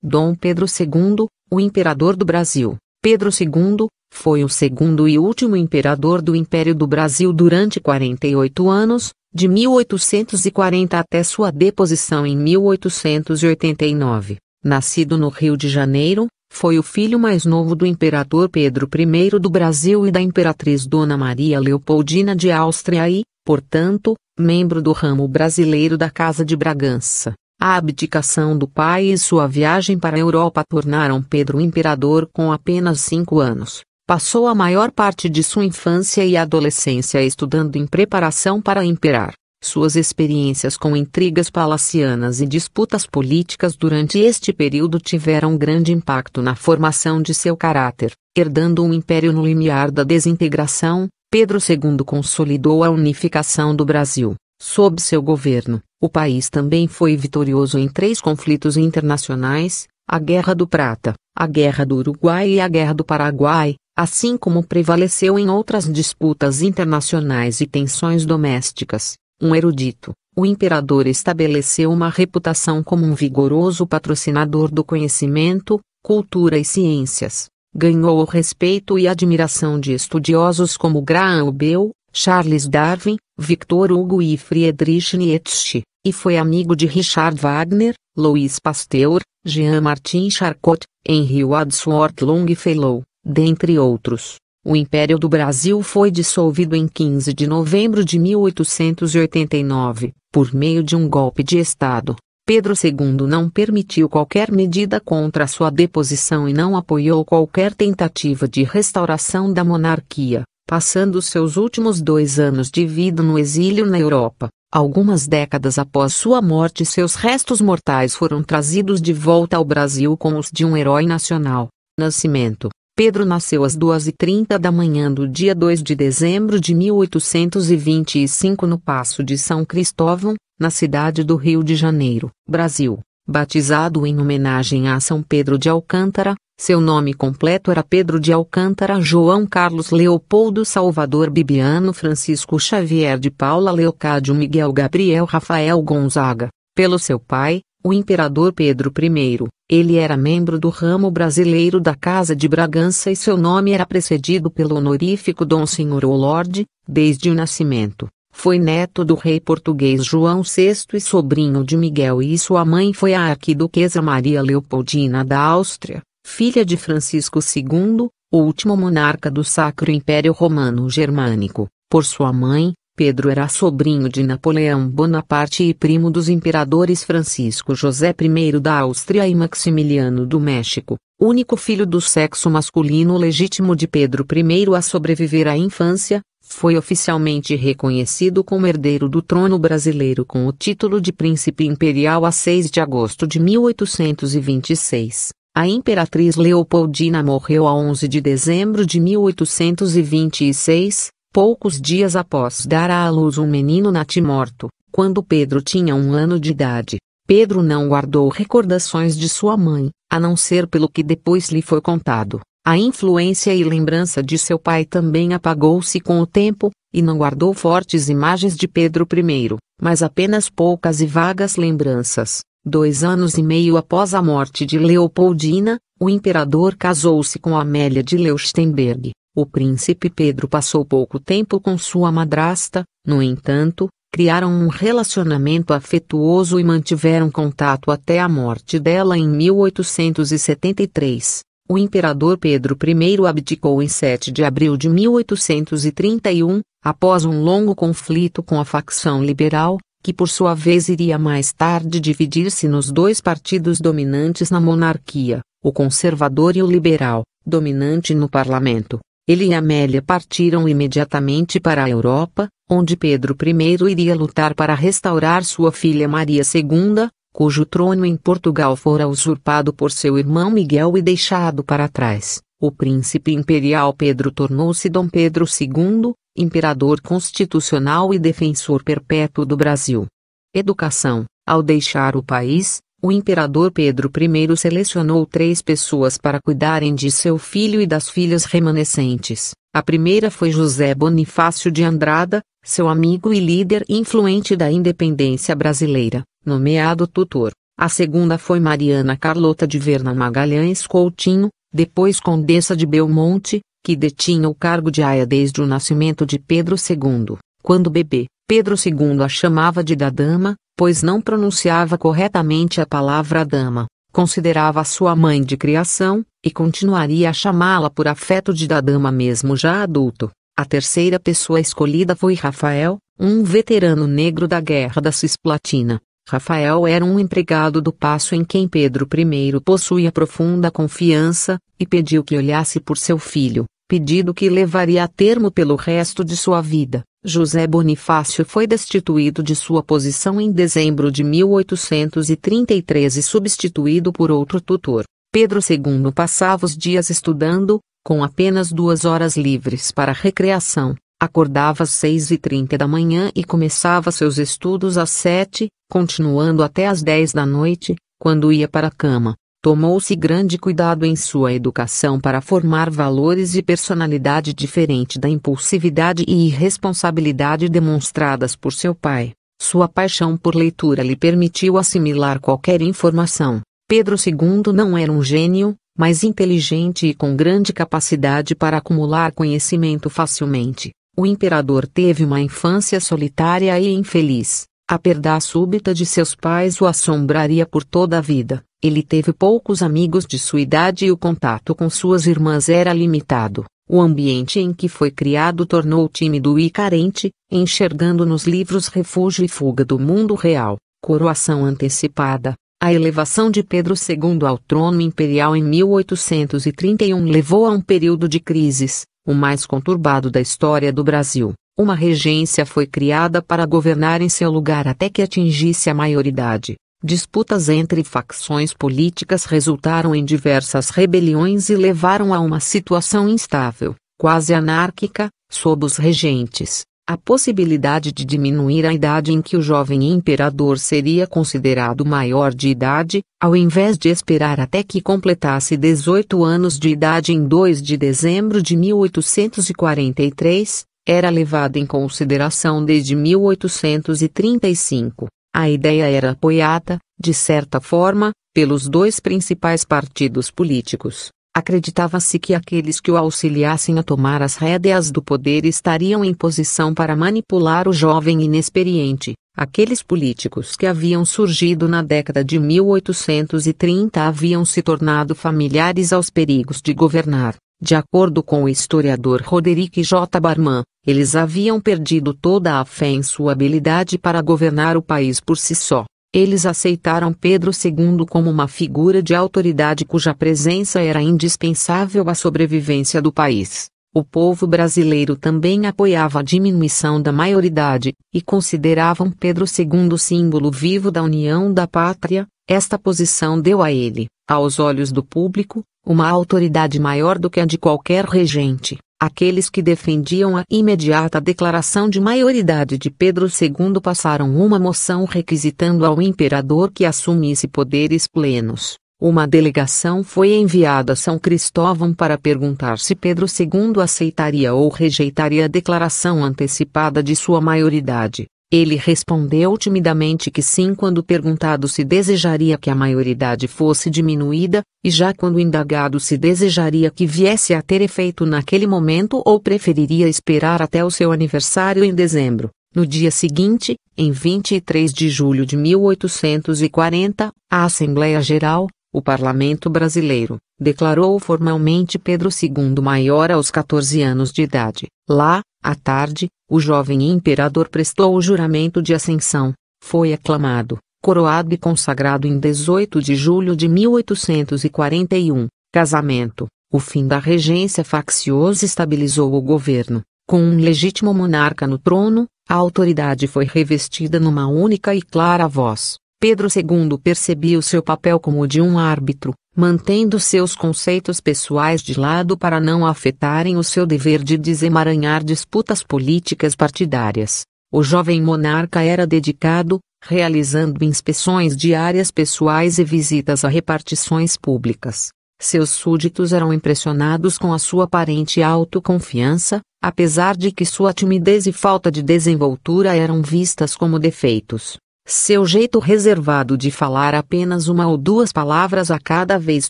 Dom Pedro II, o imperador do Brasil. Pedro II foi o segundo e último imperador do Império do Brasil durante 48 anos, de 1840 até sua deposição em 1889. Nascido no Rio de Janeiro, foi o filho mais novo do imperador Pedro I do Brasil e da imperatriz Dona Maria Leopoldina de Áustria e, portanto, membro do ramo brasileiro da Casa de Bragança. A abdicação do pai e sua viagem para a Europa tornaram Pedro imperador com apenas 5 anos. Passou a maior parte de sua infância e adolescência estudando em preparação para imperar. Suas experiências com intrigas palacianas e disputas políticas durante este período tiveram grande impacto na formação de seu caráter. Herdando um império no limiar da desintegração, Pedro II consolidou a unificação do Brasil. Sob seu governo, o país também foi vitorioso em 3 conflitos internacionais, a Guerra do Prata, a Guerra do Uruguai e a Guerra do Paraguai, assim como prevaleceu em outras disputas internacionais e tensões domésticas. Um erudito, o imperador estabeleceu uma reputação como um vigoroso patrocinador do conhecimento, cultura e ciências. Ganhou o respeito e admiração de estudiosos como Graham Bell, Charles Darwin, Victor Hugo e Friedrich Nietzsche, e foi amigo de Richard Wagner, Louis Pasteur, Jean-Martin Charcot, Henry Wadsworth Longfellow, dentre outros. O Império do Brasil foi dissolvido em 15 de novembro de 1889, por meio de um golpe de Estado. Pedro II não permitiu qualquer medida contra sua deposição e não apoiou qualquer tentativa de restauração da monarquia, passando seus últimos 2 anos de vida no exílio na Europa. Algumas décadas após sua morte, seus restos mortais foram trazidos de volta ao Brasil como os de um herói nacional. Nascimento: Pedro nasceu às 2h30 da manhã do dia 2 de dezembro de 1825 no Paço de São Cristóvão, na cidade do Rio de Janeiro, Brasil. Batizado em homenagem a São Pedro de Alcântara, seu nome completo era Pedro de Alcântara João Carlos Leopoldo Salvador Bibiano Francisco Xavier de Paula Leocádio Miguel Gabriel Rafael Gonzaga. Pelo seu pai, o imperador Pedro I, ele era membro do ramo brasileiro da Casa de Bragança e seu nome era precedido pelo honorífico Dom Senhor ou Lorde, desde o nascimento. Foi neto do rei português João VI e sobrinho de Miguel, e sua mãe foi a arquiduquesa Maria Leopoldina da Áustria, filha de Francisco II, o último monarca do Sacro Império Romano Germânico. Por sua mãe, Pedro era sobrinho de Napoleão Bonaparte e primo dos imperadores Francisco José I da Áustria e Maximiliano do México, único filho do sexo masculino legítimo de Pedro I a sobreviver à infância. Foi oficialmente reconhecido como herdeiro do trono brasileiro com o título de Príncipe Imperial a 6 de agosto de 1826. A imperatriz Leopoldina morreu a 11 de dezembro de 1826, poucos dias após dar à luz um menino natimorto, quando Pedro tinha 1 ano de idade. Pedro não guardou recordações de sua mãe, a não ser pelo que depois lhe foi contado. A influência e lembrança de seu pai também apagou-se com o tempo, e não guardou fortes imagens de Pedro I, mas apenas poucas e vagas lembranças. 2 anos e meio após a morte de Leopoldina, o imperador casou-se com Amélia de Leuchtenberg. O príncipe Pedro passou pouco tempo com sua madrasta, no entanto, criaram um relacionamento afetuoso e mantiveram contato até a morte dela em 1873. O imperador Pedro I abdicou em 7 de abril de 1831, após um longo conflito com a facção liberal, que por sua vez iria mais tarde dividir-se nos 2 partidos dominantes na monarquia, o conservador e o liberal, dominante no parlamento. Ele e Amélia partiram imediatamente para a Europa, onde Pedro I iria lutar para restaurar sua filha Maria II, cujo trono em Portugal fora usurpado por seu irmão Miguel e deixado para trás. O príncipe imperial Pedro tornou-se Dom Pedro II, imperador constitucional e defensor perpétuo do Brasil. Educação. Ao deixar o país, o imperador Pedro I selecionou 3 pessoas para cuidarem de seu filho e das filhas remanescentes. A primeira foi José Bonifácio de Andrada, seu amigo e líder influente da independência brasileira, nomeado tutor. A segunda foi Mariana Carlota de Verna Magalhães Coutinho, depois Condessa de Belmonte, que detinha o cargo de aia desde o nascimento de Pedro II. Quando bebê, Pedro II a chamava de da dama, pois não pronunciava corretamente a palavra dama, considerava sua mãe de criação, e continuaria a chamá-la por afeto de da dama mesmo já adulto. A terceira pessoa escolhida foi Rafael, um veterano negro da Guerra da Cisplatina. Rafael era um empregado do Paço em quem Pedro I possuía profunda confiança, e pediu que olhasse por seu filho, pedido que levaria a termo pelo resto de sua vida. José Bonifácio foi destituído de sua posição em dezembro de 1833 e substituído por outro tutor. Pedro II passava os dias estudando, com apenas 2 horas livres para recreação. Acordava às 6h30 da manhã e começava seus estudos às 7, continuando até às 10 da noite, quando ia para a cama. Tomou-se grande cuidado em sua educação para formar valores e personalidade diferente da impulsividade e irresponsabilidade demonstradas por seu pai. Sua paixão por leitura lhe permitiu assimilar qualquer informação. Pedro II não era um gênio, mas inteligente e com grande capacidade para acumular conhecimento facilmente. O imperador teve uma infância solitária e infeliz. A perda súbita de seus pais o assombraria por toda a vida. Ele teve poucos amigos de sua idade e o contato com suas irmãs era limitado. O ambiente em que foi criado tornou-o tímido e carente, enxergando nos livros refúgio e fuga do mundo real. Coroação antecipada. A elevação de Pedro II ao trono imperial em 1831 levou a um período de crises, o mais conturbado da história do Brasil. Uma regência foi criada para governar em seu lugar até que atingisse a maioridade. Disputas entre facções políticas resultaram em diversas rebeliões e levaram a uma situação instável, quase anárquica, sob os regentes. A possibilidade de diminuir a idade em que o jovem imperador seria considerado maior de idade, ao invés de esperar até que completasse 18 anos de idade em 2 de dezembro de 1843, era levada em consideração desde 1835. A ideia era apoiada, de certa forma, pelos 2 principais partidos políticos. Acreditava-se que aqueles que o auxiliassem a tomar as rédeas do poder estariam em posição para manipular o jovem inexperiente. Aqueles políticos que haviam surgido na década de 1830 haviam se tornado familiares aos perigos de governar. De acordo com o historiador Roderick J. Barman, eles haviam perdido toda a fé em sua habilidade para governar o país por si só. Eles aceitaram Pedro II como uma figura de autoridade cuja presença era indispensável à sobrevivência do país. O povo brasileiro também apoiava a diminuição da maioridade, e consideravam Pedro II símbolo vivo da união da pátria. Esta posição deu a ele, aos olhos do público, uma autoridade maior do que a de qualquer regente. Aqueles que defendiam a imediata declaração de maioridade de Pedro II passaram uma moção requisitando ao imperador que assumisse poderes plenos. Uma delegação foi enviada a São Cristóvão para perguntar se Pedro II aceitaria ou rejeitaria a declaração antecipada de sua maioridade. Ele respondeu timidamente que sim quando perguntado se desejaria que a maioridade fosse diminuída, e já quando indagado se desejaria que viesse a ter efeito naquele momento ou preferiria esperar até o seu aniversário em dezembro. No dia seguinte, em 23 de julho de 1840, a Assembleia Geral, o Parlamento Brasileiro, declarou formalmente Pedro II maior aos 14 anos de idade. Lá, à tarde, o jovem imperador prestou o juramento de ascensão, foi aclamado, coroado e consagrado em 18 de julho de 1841. Casamento. O fim da regência facciosa estabilizou o governo. Com um legítimo monarca no trono, a autoridade foi revestida numa única e clara voz. Pedro II percebia o seu papel como o de um árbitro, mantendo seus conceitos pessoais de lado para não afetarem o seu dever de desemaranhar disputas políticas partidárias. O jovem monarca era dedicado, realizando inspeções diárias pessoais e visitas a repartições públicas. Seus súditos eram impressionados com a sua aparente autoconfiança, apesar de que sua timidez e falta de desenvoltura eram vistas como defeitos. Seu jeito reservado de falar apenas uma ou duas palavras a cada vez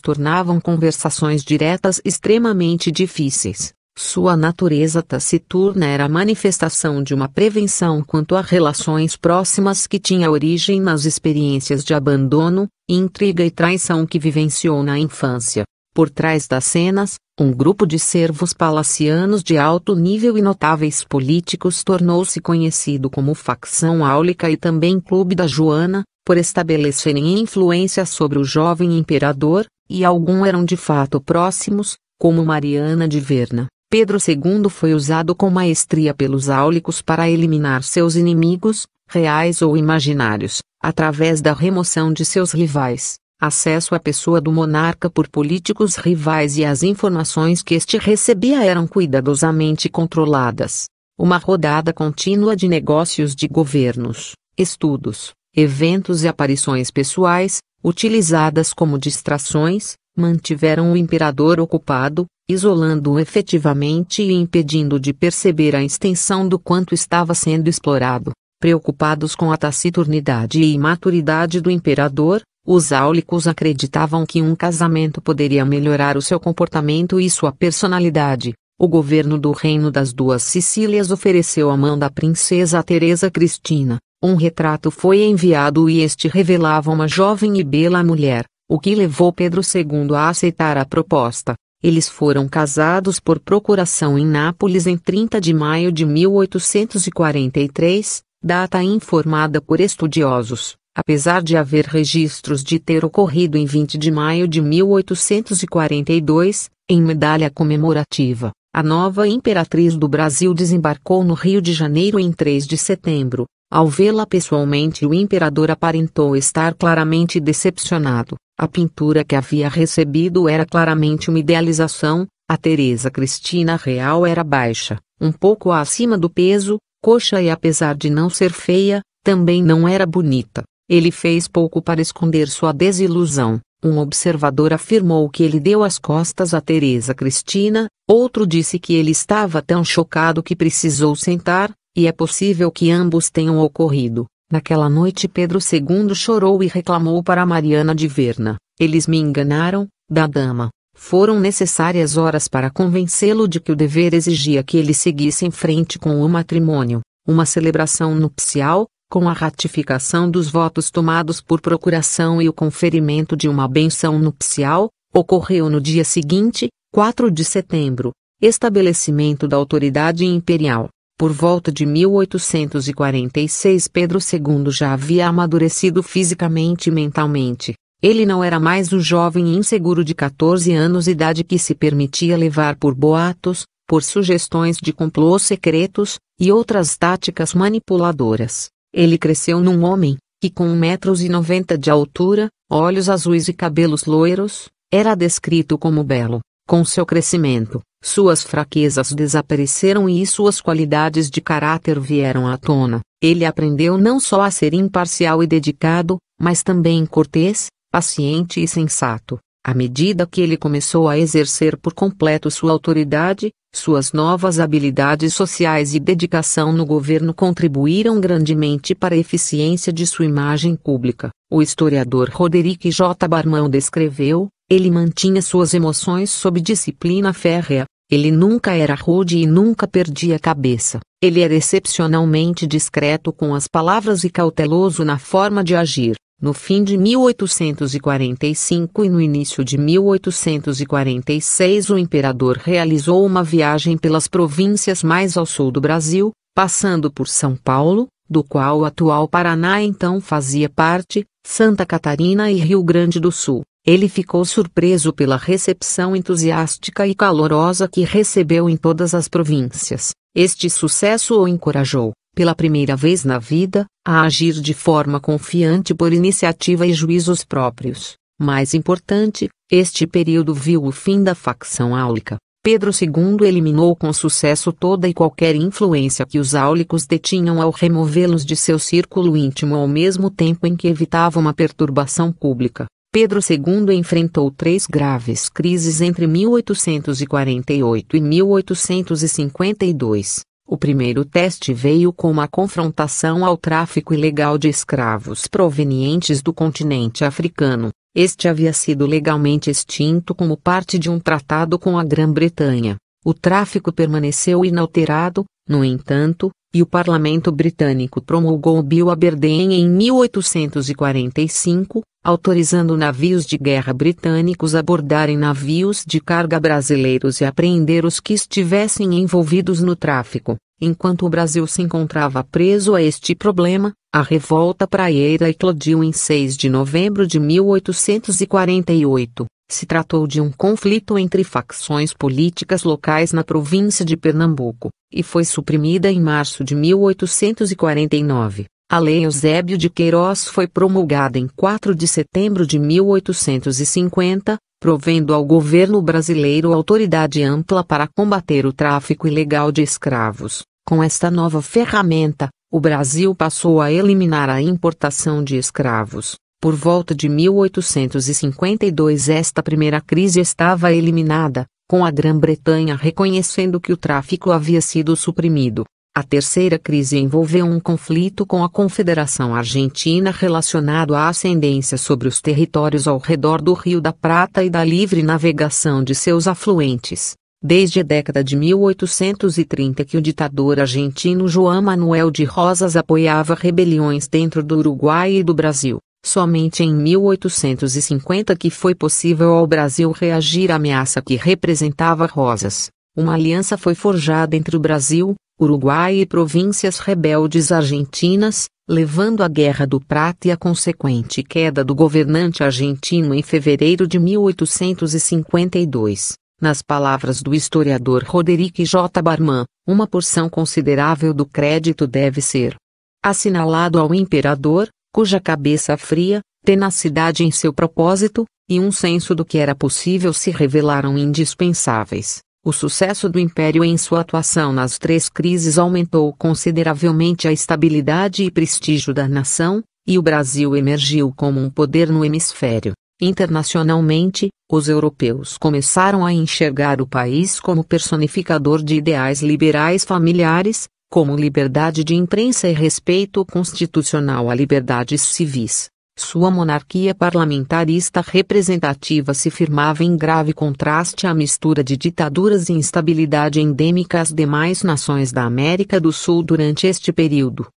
tornavam conversações diretas extremamente difíceis. Sua natureza taciturna era a manifestação de uma prevenção quanto a relações próximas que tinha origem nas experiências de abandono, intriga e traição que vivenciou na infância. Por trás das cenas, um grupo de servos palacianos de alto nível e notáveis políticos tornou-se conhecido como Facção Áulica e também Clube da Joana, por estabelecerem influência sobre o jovem imperador, e alguns eram de fato próximos, como Mariana de Verna. Pedro II foi usado com maestria pelos áulicos para eliminar seus inimigos, reais ou imaginários, através da remoção de seus rivais. Acesso à pessoa do monarca por políticos rivais e as informações que este recebia eram cuidadosamente controladas. Uma rodada contínua de negócios de governos, estudos, eventos e aparições pessoais, utilizadas como distrações, mantiveram o imperador ocupado, isolando-o efetivamente e impedindo de perceber a extensão do quanto estava sendo explorado. Preocupados com a taciturnidade e imaturidade do imperador, os áulicos acreditavam que um casamento poderia melhorar o seu comportamento e sua personalidade. O governo do Reino das Duas Sicílias ofereceu a mão da princesa Teresa Cristina. Um retrato foi enviado e este revelava uma jovem e bela mulher, o que levou Pedro II a aceitar a proposta. Eles foram casados por procuração em Nápoles em 30 de maio de 1843, data informada por estudiosos. Apesar de haver registros de ter ocorrido em 20 de maio de 1842, em medalha comemorativa, a nova imperatriz do Brasil desembarcou no Rio de Janeiro em 3 de setembro. Ao vê-la pessoalmente, o imperador aparentou estar claramente decepcionado. A pintura que havia recebido era claramente uma idealização. A Teresa Cristina real era baixa, um pouco acima do peso, coxa e apesar de não ser feia, também não era bonita. Ele fez pouco para esconder sua desilusão. Um observador afirmou que ele deu as costas a Teresa Cristina, outro disse que ele estava tão chocado que precisou sentar, e é possível que ambos tenham ocorrido. Naquela noite Pedro II chorou e reclamou para Mariana de Verna: "Eles me enganaram, da dama." Foram necessárias horas para convencê-lo de que o dever exigia que ele seguisse em frente com o matrimônio. Uma celebração nupcial, com a ratificação dos votos tomados por procuração e o conferimento de uma bênção nupcial, ocorreu no dia seguinte, 4 de setembro, estabelecimento da autoridade imperial. Por volta de 1846 Pedro II já havia amadurecido fisicamente e mentalmente. Ele não era mais o jovem inseguro de 14 anos de idade que se permitia levar por boatos, por sugestões de complôs secretos, e outras táticas manipuladoras. Ele cresceu num homem, que com 1,90 m de altura, olhos azuis e cabelos loiros, era descrito como belo. Com seu crescimento, suas fraquezas desapareceram e suas qualidades de caráter vieram à tona. Ele aprendeu não só a ser imparcial e dedicado, mas também cortês, paciente e sensato. À medida que ele começou a exercer por completo sua autoridade, suas novas habilidades sociais e dedicação no governo contribuíram grandemente para a eficiência de sua imagem pública. O historiador Roderick J. Barmão descreveu: ele mantinha suas emoções sob disciplina férrea, ele nunca era rude e nunca perdia a cabeça. Ele era excepcionalmente discreto com as palavras e cauteloso na forma de agir. No fim de 1845 e no início de 1846 o imperador realizou uma viagem pelas províncias mais ao sul do Brasil, passando por São Paulo, do qual o atual Paraná então fazia parte, Santa Catarina e Rio Grande do Sul. Ele ficou surpreso pela recepção entusiástica e calorosa que recebeu em todas as províncias. Este sucesso o encorajou, pela primeira vez na vida, a agir de forma confiante por iniciativa e juízos próprios. Mais importante, este período viu o fim da facção áulica. Pedro II eliminou com sucesso toda e qualquer influência que os áulicos detinham ao removê-los de seu círculo íntimo ao mesmo tempo em que evitava uma perturbação pública. Pedro II enfrentou 3 graves crises entre 1848 e 1852. O primeiro teste veio com uma confrontação ao tráfico ilegal de escravos provenientes do continente africano. Este havia sido legalmente extinto como parte de um tratado com a Grã-Bretanha. O tráfico permaneceu inalterado, no entanto, e o parlamento britânico promulgou o Bill Aberdeen em 1845, autorizando navios de guerra britânicos a abordarem navios de carga brasileiros e apreender os que estivessem envolvidos no tráfico. Enquanto o Brasil se encontrava preso a este problema, a revolta praieira eclodiu em 6 de novembro de 1848. Se tratou de um conflito entre facções políticas locais na província de Pernambuco, e foi suprimida em março de 1849. A Lei Eusébio de Queiroz foi promulgada em 4 de setembro de 1850, provendo ao governo brasileiro autoridade ampla para combater o tráfico ilegal de escravos. Com esta nova ferramenta, o Brasil passou a eliminar a importação de escravos. Por volta de 1852 esta primeira crise estava eliminada, com a Grã-Bretanha reconhecendo que o tráfico havia sido suprimido. A terceira crise envolveu um conflito com a Confederação Argentina relacionado à ascendência sobre os territórios ao redor do Rio da Prata e da livre navegação de seus afluentes. Desde a década de 1830 que o ditador argentino João Manuel de Rosas apoiava rebeliões dentro do Uruguai e do Brasil. Somente em 1850 que foi possível ao Brasil reagir à ameaça que representava Rosas. Uma aliança foi forjada entre o Brasil, Uruguai e províncias rebeldes argentinas, levando à Guerra do Prata e a consequente queda do governante argentino em fevereiro de 1852. Nas palavras do historiador Roderick J. Barman, uma porção considerável do crédito deve ser assinalado ao imperador, cuja cabeça fria, tenacidade em seu propósito, e um senso do que era possível se revelaram indispensáveis. O sucesso do Império em sua atuação nas três crises aumentou consideravelmente a estabilidade e prestígio da nação, e o Brasil emergiu como um poder no hemisfério. Internacionalmente, os europeus começaram a enxergar o país como personificador de ideais liberais familiares, como liberdade de imprensa e respeito constitucional a liberdades civis. Sua monarquia parlamentarista representativa se firmava em grave contraste à mistura de ditaduras e instabilidade endêmica às demais nações da América do Sul durante este período.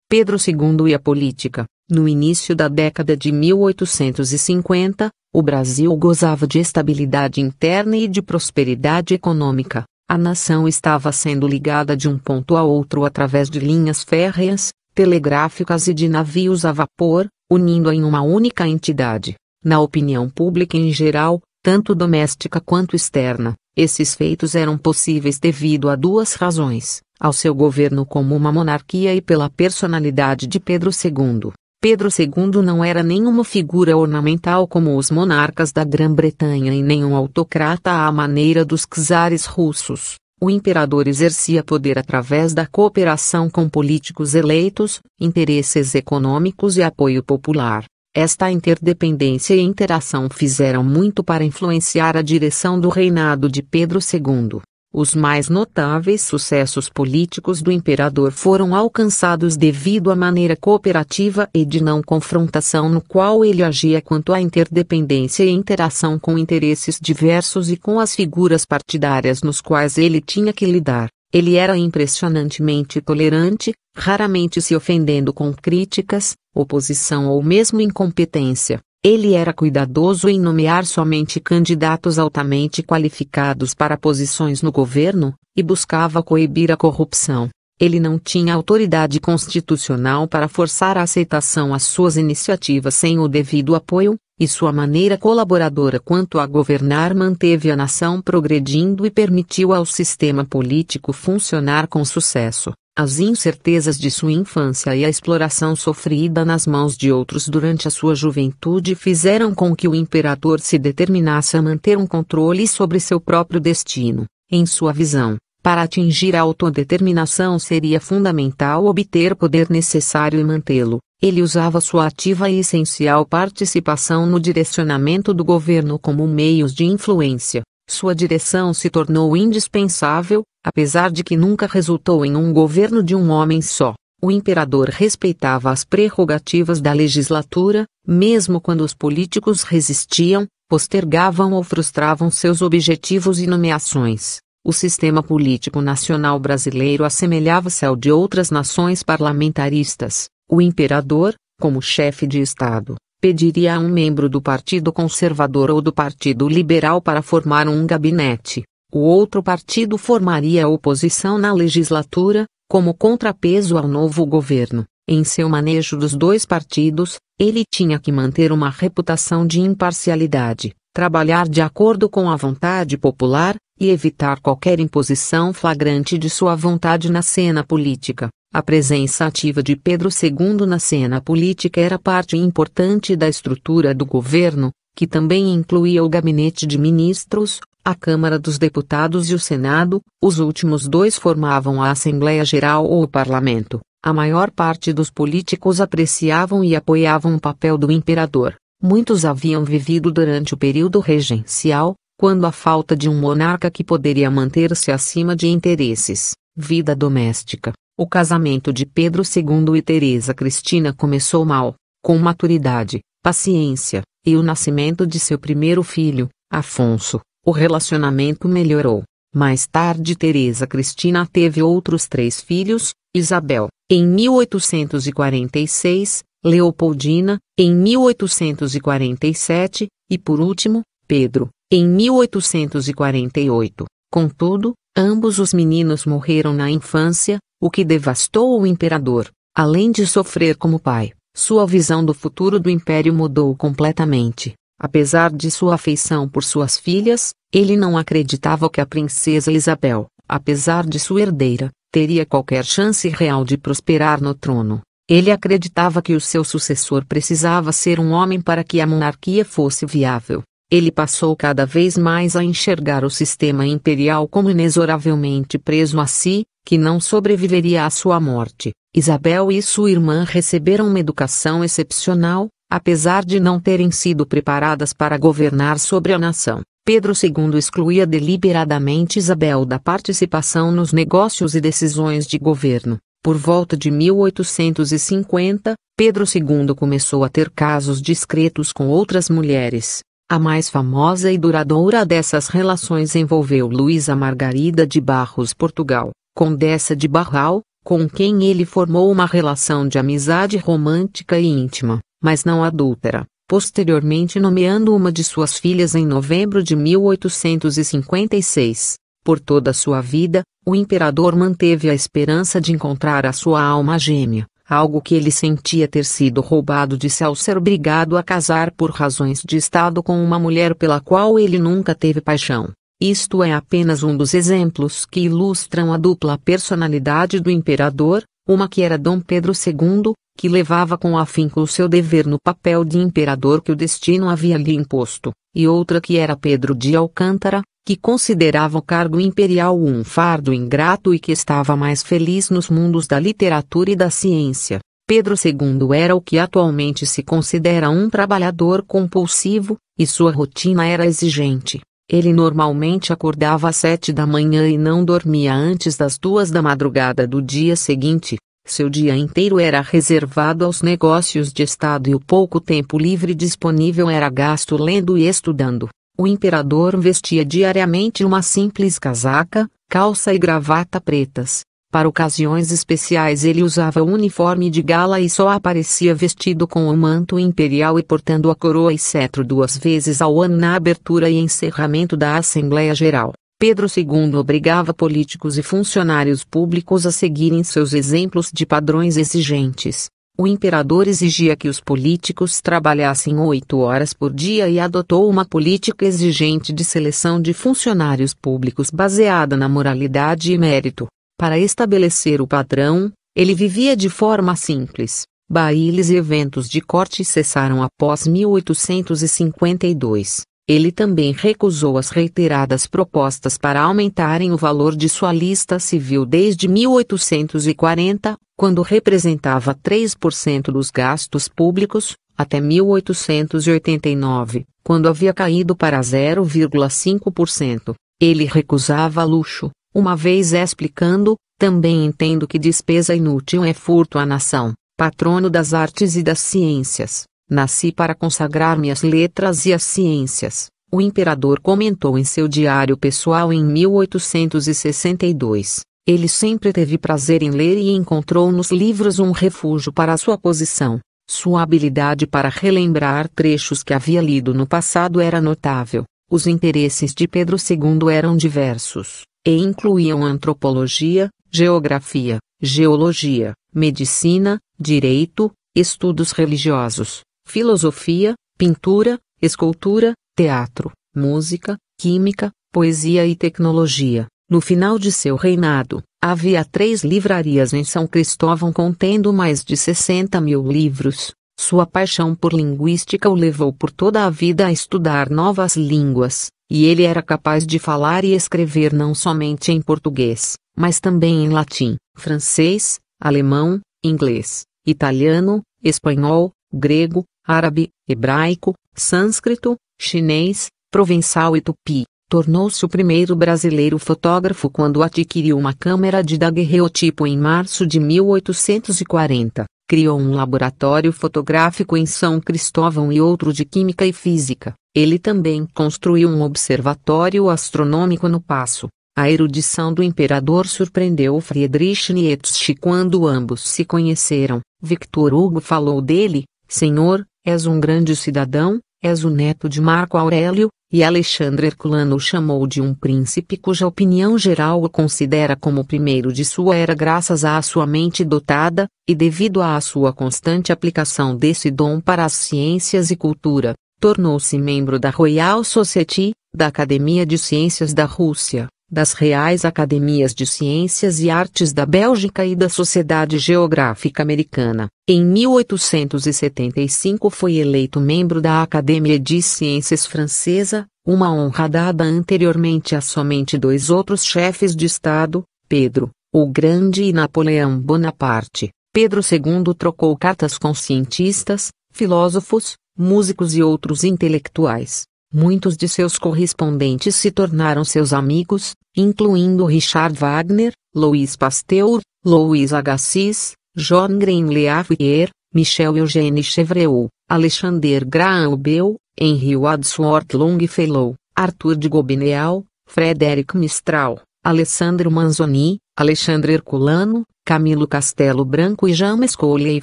Pedro II e a política. No início da década de 1850, o Brasil gozava de estabilidade interna e de prosperidade econômica. A nação estava sendo ligada de um ponto a outro através de linhas férreas, telegráficas e de navios a vapor, unindo-a em uma única entidade. Na opinião pública em geral, tanto doméstica quanto externa, esses feitos eram possíveis devido a duas razões: ao seu governo como uma monarquia e pela personalidade de Pedro II. Pedro II não era nenhuma figura ornamental como os monarcas da Grã-Bretanha e nem um autocrata à maneira dos czares russos. O imperador exercia poder através da cooperação com políticos eleitos, interesses econômicos e apoio popular. Esta interdependência e interação fizeram muito para influenciar a direção do reinado de Pedro II. Os mais notáveis sucessos políticos do imperador foram alcançados devido à maneira cooperativa e de não confrontação no qual ele agia quanto à interdependência e interação com interesses diversos e com as figuras partidárias nos quais ele tinha que lidar. Ele era impressionantemente tolerante, raramente se ofendendo com críticas, oposição ou mesmo incompetência. Ele era cuidadoso em nomear somente candidatos altamente qualificados para posições no governo, e buscava coibir a corrupção. Ele não tinha autoridade constitucional para forçar a aceitação às suas iniciativas sem o devido apoio, e sua maneira colaboradora quanto a governar manteve a nação progredindo e permitiu ao sistema político funcionar com sucesso. As incertezas de sua infância e a exploração sofrida nas mãos de outros durante a sua juventude fizeram com que o imperador se determinasse a manter um controle sobre seu próprio destino. Em sua visão, para atingir a autodeterminação seria fundamental obter o poder necessário e mantê-lo. Ele usava sua ativa e essencial participação no direcionamento do governo como meios de influência. Sua direção se tornou indispensável, apesar de que nunca resultou em um governo de um homem só. O imperador respeitava as prerrogativas da legislatura, mesmo quando os políticos resistiam, postergavam ou frustravam seus objetivos e nomeações. O sistema político nacional brasileiro assemelhava-se ao de outras nações parlamentaristas. O imperador, como chefe de Estado, pediria a um membro do Partido Conservador ou do Partido Liberal para formar um gabinete. O outro partido formaria a oposição na legislatura, como contrapeso ao novo governo. Em seu manejo dos dois partidos, ele tinha que manter uma reputação de imparcialidade, trabalhar de acordo com a vontade popular, e evitar qualquer imposição flagrante de sua vontade na cena política. A presença ativa de Pedro II na cena política era parte importante da estrutura do governo, que também incluía o gabinete de ministros, a Câmara dos Deputados e o Senado. Os últimos dois formavam a Assembleia Geral ou o Parlamento. A maior parte dos políticos apreciavam e apoiavam o papel do imperador. Muitos haviam vivido durante o período regencial, quando a falta de um monarca que poderia manter-se acima de interesses, vida doméstica. O casamento de Pedro II e Teresa Cristina começou mal. Com maturidade, paciência, e o nascimento de seu primeiro filho, Afonso, o relacionamento melhorou. Mais tarde Teresa Cristina teve outros 3 filhos, Isabel, em 1846, Leopoldina, em 1847, e por último, Pedro, em 1848. Contudo, ambos os meninos morreram na infância, o que devastou o imperador. Além de sofrer como pai, sua visão do futuro do império mudou completamente. Apesar de sua afeição por suas filhas, ele não acreditava que a princesa Isabel, apesar de sua herdeira, teria qualquer chance real de prosperar no trono. Ele acreditava que o seu sucessor precisava ser um homem para que a monarquia fosse viável. Ele passou cada vez mais a enxergar o sistema imperial como inexoravelmente preso a si, que não sobreviveria à sua morte. Isabel e sua irmã receberam uma educação excepcional, apesar de não terem sido preparadas para governar sobre a nação. Pedro II excluía deliberadamente Isabel da participação nos negócios e decisões de governo. Por volta de 1850, Pedro II começou a ter casos discretos com outras mulheres. A mais famosa e duradoura dessas relações envolveu Luísa Margarida de Barros Portugal, Condessa de Barral, com quem ele formou uma relação de amizade romântica e íntima, mas não adúltera, posteriormente nomeando uma de suas filhas em novembro de 1856. Por toda sua vida, o imperador manteve a esperança de encontrar a sua alma gêmea, algo que ele sentia ter sido roubado de si ao ser obrigado a casar por razões de Estado com uma mulher pela qual ele nunca teve paixão. Isto é apenas um dos exemplos que ilustram a dupla personalidade do imperador, uma que era Dom Pedro II, que levava com afinco o seu dever no papel de imperador que o destino havia lhe imposto, e outra que era Pedro de Alcântara, que considerava o cargo imperial um fardo ingrato e que estava mais feliz nos mundos da literatura e da ciência. Pedro II era o que atualmente se considera um trabalhador compulsivo, e sua rotina era exigente. Ele normalmente acordava às 7 da manhã e não dormia antes das 2 da madrugada do dia seguinte. Seu dia inteiro era reservado aos negócios de Estado e o pouco tempo livre disponível era gasto lendo e estudando. O imperador vestia diariamente uma simples casaca, calça e gravata pretas. Para ocasiões especiais ele usava o uniforme de gala e só aparecia vestido com o manto imperial e portando a coroa e cetro 2 vezes ao ano na abertura e encerramento da Assembleia Geral. Pedro II obrigava políticos e funcionários públicos a seguirem seus exemplos de padrões exigentes. O imperador exigia que os políticos trabalhassem 8 horas por dia e adotou uma política exigente de seleção de funcionários públicos baseada na moralidade e mérito. Para estabelecer o padrão, ele vivia de forma simples. Bailes e eventos de corte cessaram após 1852. Ele também recusou as reiteradas propostas para aumentarem o valor de sua lista civil desde 1840, quando representava 3% dos gastos públicos, até 1889, quando havia caído para 0,5%. Ele recusava luxo, uma vez explicando: também entendo que despesa inútil é furto à nação. Patrono das artes e das ciências, nasci para consagrar-me às letras e às ciências, o imperador comentou em seu diário pessoal em 1862. Ele sempre teve prazer em ler e encontrou nos livros um refúgio para sua posição. Sua habilidade para relembrar trechos que havia lido no passado era notável. Os interesses de Pedro II eram diversos, e incluíam antropologia, geografia, geologia, medicina, direito, estudos religiosos, filosofia, pintura, escultura, teatro, música, química, poesia e tecnologia. No final de seu reinado, havia 3 livrarias em São Cristóvão contendo mais de 60.000 livros. Sua paixão por linguística o levou por toda a vida a estudar novas línguas, e ele era capaz de falar e escrever não somente em português, mas também em latim, francês, alemão, inglês, italiano, espanhol, grego, árabe, hebraico, sânscrito, chinês, provençal e tupi. Tornou-se o primeiro brasileiro fotógrafo quando adquiriu uma câmera de daguerreotipo em março de 1840. Criou um laboratório fotográfico em São Cristóvão e outro de química e física. Ele também construiu um observatório astronômico no Paço. A erudição do imperador surpreendeu Friedrich Nietzsche quando ambos se conheceram. Victor Hugo falou dele: Senhor, és um grande cidadão, és o neto de Marco Aurélio, e Alexandre Herculano o chamou de um príncipe cuja opinião geral o considera como o primeiro de sua era graças à sua mente dotada, e devido à sua constante aplicação desse dom para as ciências e cultura, tornou-se membro da Royal Society, da Academia de Ciências da Rússia, das Reais Academias de Ciências e Artes da Bélgica e da Sociedade Geográfica Americana. Em 1875 foi eleito membro da Académie de Ciências Francesa, uma honra dada anteriormente a somente 2 outros chefes de Estado, Pedro, o Grande e Napoleão Bonaparte. Pedro II trocou cartas com cientistas, filósofos, músicos e outros intelectuais. Muitos de seus correspondentes se tornaram seus amigos, incluindo Richard Wagner, Louis Pasteur, Louis Agassiz, John Greenleaf-Whittier, Michel-Eugène Chevreul, Alexander Graham Bell, Henry Wadsworth Longfellow, Arthur de Gobineau, Frederic Mistral, Alessandro Manzoni, Alexandre Herculano, Camilo Castelo Branco e Jean Mascoulier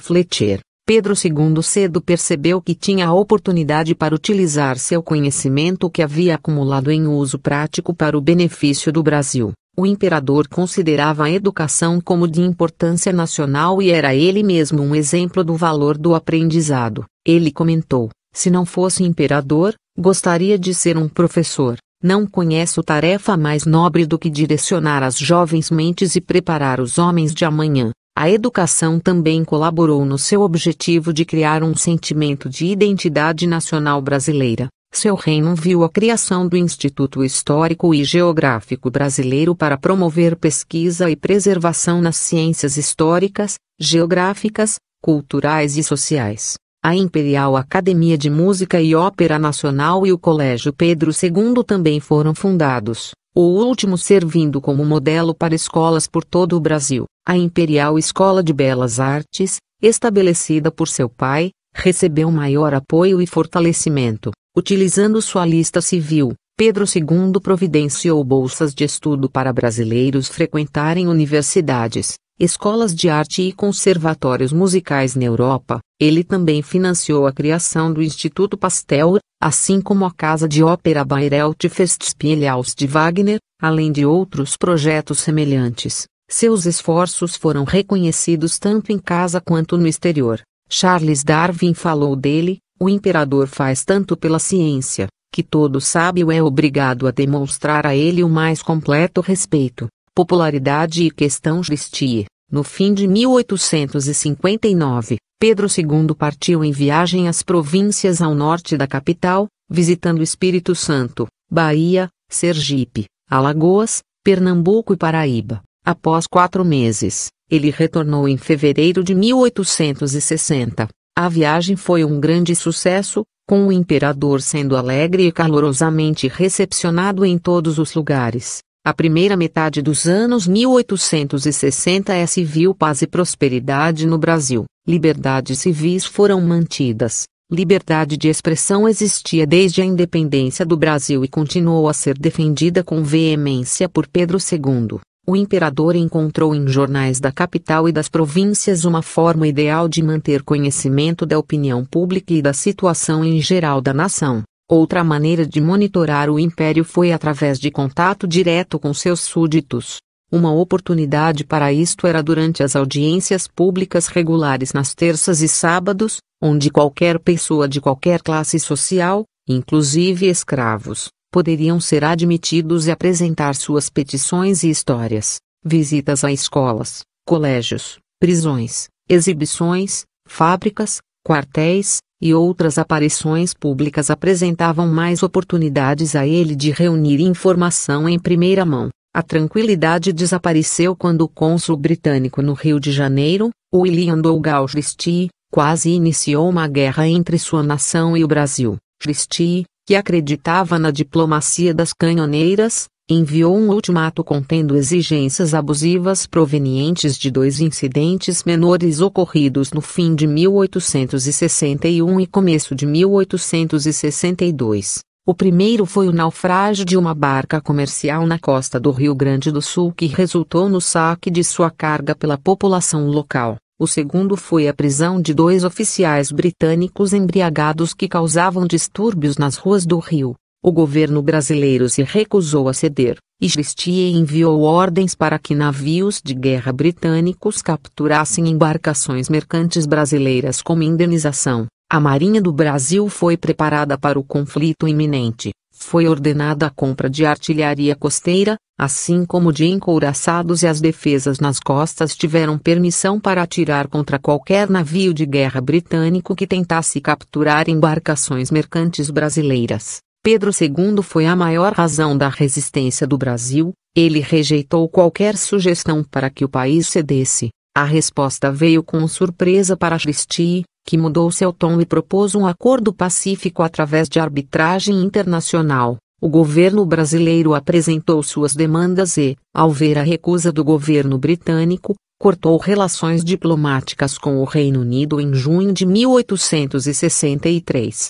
Fletcher. Pedro II cedo percebeu que tinha a oportunidade para utilizar seu conhecimento que havia acumulado em uso prático para o benefício do Brasil. O imperador considerava a educação como de importância nacional e era ele mesmo um exemplo do valor do aprendizado. Ele comentou: se não fosse imperador, gostaria de ser um professor. Não conheço tarefa mais nobre do que direcionar as jovens mentes e preparar os homens de amanhã. A educação também colaborou no seu objetivo de criar um sentimento de identidade nacional brasileira. Seu reino viu a criação do Instituto Histórico e Geográfico Brasileiro para promover pesquisa e preservação nas ciências históricas, geográficas, culturais e sociais. A Imperial Academia de Música e Ópera Nacional e o Colégio Pedro II também foram fundados, o último servindo como modelo para escolas por todo o Brasil. A Imperial Escola de Belas Artes, estabelecida por seu pai, recebeu maior apoio e fortalecimento. Utilizando sua lista civil, Pedro II providenciou bolsas de estudo para brasileiros frequentarem universidades, escolas de arte e conservatórios musicais na Europa. Ele também financiou a criação do Instituto Pasteur, assim como a Casa de Ópera Bayreuth Festspielhaus de Wagner, além de outros projetos semelhantes. Seus esforços foram reconhecidos tanto em casa quanto no exterior. Charles Darwin falou dele: o imperador faz tanto pela ciência, que todo sábio é obrigado a demonstrar a ele o mais completo respeito, popularidade e questão Christie. No fim de 1859, Pedro II partiu em viagem às províncias ao norte da capital, visitando Espírito Santo, Bahia, Sergipe, Alagoas, Pernambuco e Paraíba. Após 4 meses, ele retornou em fevereiro de 1860. A viagem foi um grande sucesso, com o imperador sendo alegre e calorosamente recepcionado em todos os lugares. A primeira metade dos anos 1860 viu paz e prosperidade no Brasil. Liberdades civis foram mantidas. Liberdade de expressão existia desde a independência do Brasil e continuou a ser defendida com veemência por Pedro II. O imperador encontrou em jornais da capital e das províncias uma forma ideal de manter conhecimento da opinião pública e da situação em geral da nação. Outra maneira de monitorar o império foi através de contato direto com seus súditos. Uma oportunidade para isto era durante as audiências públicas regulares nas terças e sábados, onde qualquer pessoa de qualquer classe social, inclusive escravos, poderiam ser admitidos e apresentar suas petições e histórias. Visitas a escolas, colégios, prisões, exibições, fábricas, quartéis e outras aparições públicas apresentavam mais oportunidades a ele de reunir informação em primeira mão. A tranquilidade desapareceu quando o cônsul britânico no Rio de Janeiro, William Dougal Christie, quase iniciou uma guerra entre sua nação e o Brasil. Christie, que acreditava na diplomacia das canhoneiras, enviou um ultimato contendo exigências abusivas provenientes de dois incidentes menores ocorridos no fim de 1861 e começo de 1862. O primeiro foi o naufrágio de uma barca comercial na costa do Rio Grande do Sul que resultou no saque de sua carga pela população local. O segundo foi a prisão de dois oficiais britânicos embriagados que causavam distúrbios nas ruas do Rio. O governo brasileiro se recusou a ceder, e Christie enviou ordens para que navios de guerra britânicos capturassem embarcações mercantes brasileiras como indenização. A Marinha do Brasil foi preparada para o conflito iminente. Foi ordenada a compra de artilharia costeira, assim como de encouraçados, e as defesas nas costas tiveram permissão para atirar contra qualquer navio de guerra britânico que tentasse capturar embarcações mercantes brasileiras. Pedro II foi a maior razão da resistência do Brasil. Ele rejeitou qualquer sugestão para que o país cedesse. A resposta veio com surpresa para Christie, que mudou seu tom e propôs um acordo pacífico através de arbitragem internacional. O governo brasileiro apresentou suas demandas e, ao ver a recusa do governo britânico, cortou relações diplomáticas com o Reino Unido em junho de 1863.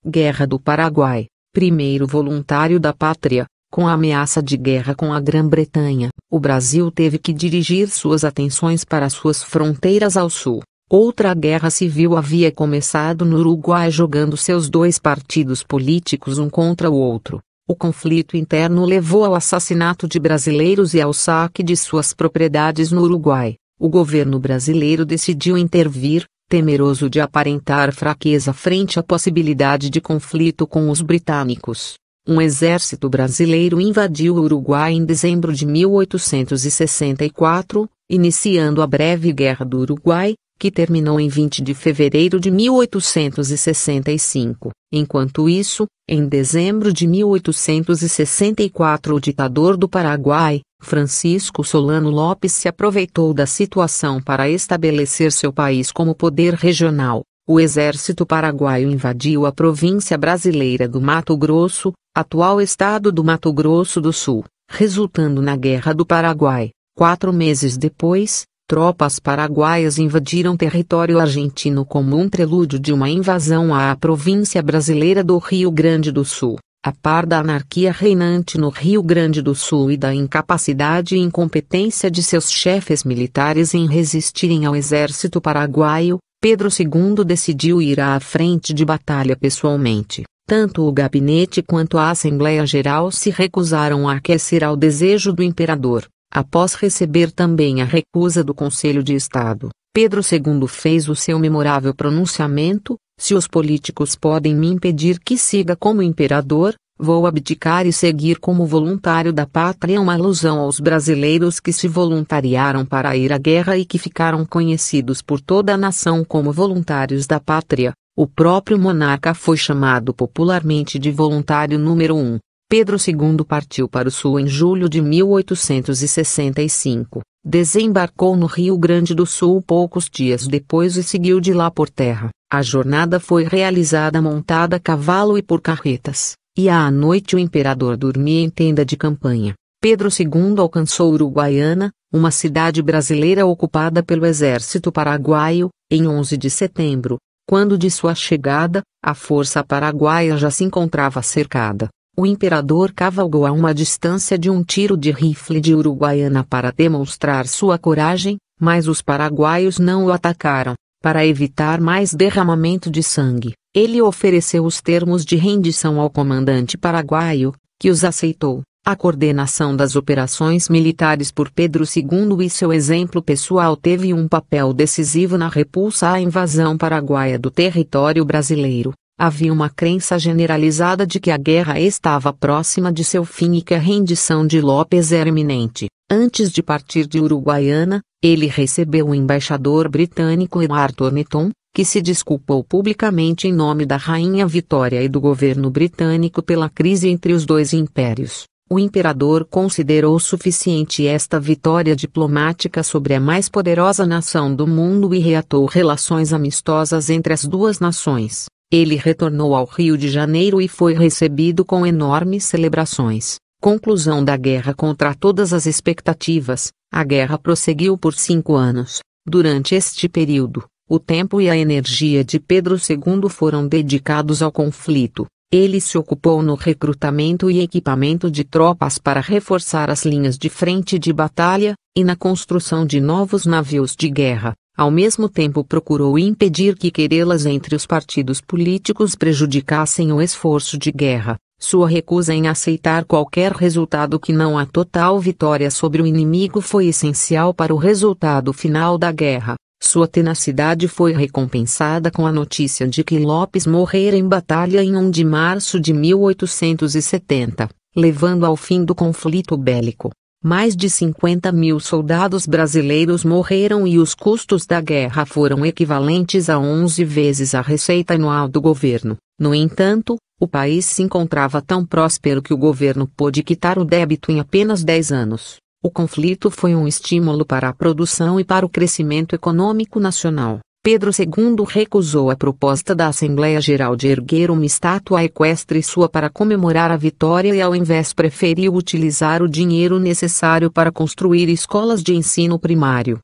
Guerra do Paraguai. Primeiro voluntário da pátria. Com a ameaça de guerra com a Grã-Bretanha, o Brasil teve que dirigir suas atenções para suas fronteiras ao sul. Outra guerra civil havia começado no Uruguai, jogando seus dois partidos políticos um contra o outro. O conflito interno levou ao assassinato de brasileiros e ao saque de suas propriedades no Uruguai. O governo brasileiro decidiu intervir, temeroso de aparentar fraqueza frente à possibilidade de conflito com os britânicos. Um exército brasileiro invadiu o Uruguai em dezembro de 1864, iniciando a breve Guerra do Uruguai, que terminou em 20 de fevereiro de 1865. Enquanto isso, em dezembro de 1864, o ditador do Paraguai, Francisco Solano Lopes, se aproveitou da situação para estabelecer seu país como poder regional. O exército paraguaio invadiu a província brasileira do Mato Grosso, atual estado do Mato Grosso do Sul, resultando na Guerra do Paraguai. 4 meses depois, tropas paraguaias invadiram território argentino como um prelúdio de uma invasão à província brasileira do Rio Grande do Sul. A par da anarquia reinante no Rio Grande do Sul e da incapacidade e incompetência de seus chefes militares em resistirem ao exército paraguaio, Pedro II decidiu ir à frente de batalha pessoalmente. Tanto o gabinete quanto a Assembleia Geral se recusaram a aquecer ao desejo do imperador. Após receber também a recusa do Conselho de Estado, Pedro II fez o seu memorável pronunciamento: "Se os políticos podem me impedir que siga como imperador, vou abdicar e seguir como voluntário da pátria", uma alusão aos brasileiros que se voluntariaram para ir à guerra e que ficaram conhecidos por toda a nação como voluntários da pátria. O próprio monarca foi chamado popularmente de voluntário número 1. Pedro II partiu para o sul em julho de 1865. desembarcou no Rio Grande do Sul poucos dias depois e seguiu de lá por terra. A jornada foi realizada montada a cavalo e por carretas, e à noite o imperador dormia em tenda de campanha. Pedro II alcançou Uruguaiana, uma cidade brasileira ocupada pelo exército paraguaio, em 11 de setembro, quando de sua chegada, a força paraguaia já se encontrava cercada. O imperador cavalgou a uma distância de um tiro de rifle de Uruguaiana para demonstrar sua coragem, mas os paraguaios não o atacaram. Para evitar mais derramamento de sangue, ele ofereceu os termos de rendição ao comandante paraguaio, que os aceitou. A coordenação das operações militares por Pedro II e seu exemplo pessoal teve um papel decisivo na repulsa à invasão paraguaia do território brasileiro. Havia uma crença generalizada de que a guerra estava próxima de seu fim e que a rendição de López era iminente. Antes de partir de Uruguaiana, ele recebeu o embaixador britânico Arthur Neton, que se desculpou publicamente em nome da Rainha Vitória e do governo britânico pela crise entre os dois impérios. O imperador considerou suficiente esta vitória diplomática sobre a mais poderosa nação do mundo e reatou relações amistosas entre as duas nações. Ele retornou ao Rio de Janeiro e foi recebido com enormes celebrações. Conclusão da guerra contra todas as expectativas. A guerra prosseguiu por 5 anos. Durante este período, o tempo e a energia de Pedro II foram dedicados ao conflito. Ele se ocupou no recrutamento e equipamento de tropas para reforçar as linhas de frente de batalha, e na construção de novos navios de guerra. Ao mesmo tempo procurou impedir que querelas entre os partidos políticos prejudicassem o esforço de guerra. Sua recusa em aceitar qualquer resultado que não a total vitória sobre o inimigo foi essencial para o resultado final da guerra. Sua tenacidade foi recompensada com a notícia de que López morrera em batalha em 1 de março de 1870, levando ao fim do conflito bélico. Mais de 50.000 soldados brasileiros morreram e os custos da guerra foram equivalentes a 11 vezes a receita anual do governo. No entanto, o país se encontrava tão próspero que o governo pôde quitar o débito em apenas 10 anos. O conflito foi um estímulo para a produção e para o crescimento econômico nacional. Pedro II recusou a proposta da Assembleia Geral de erguer uma estátua equestre sua para comemorar a vitória e ao invés preferiu utilizar o dinheiro necessário para construir escolas de ensino primário.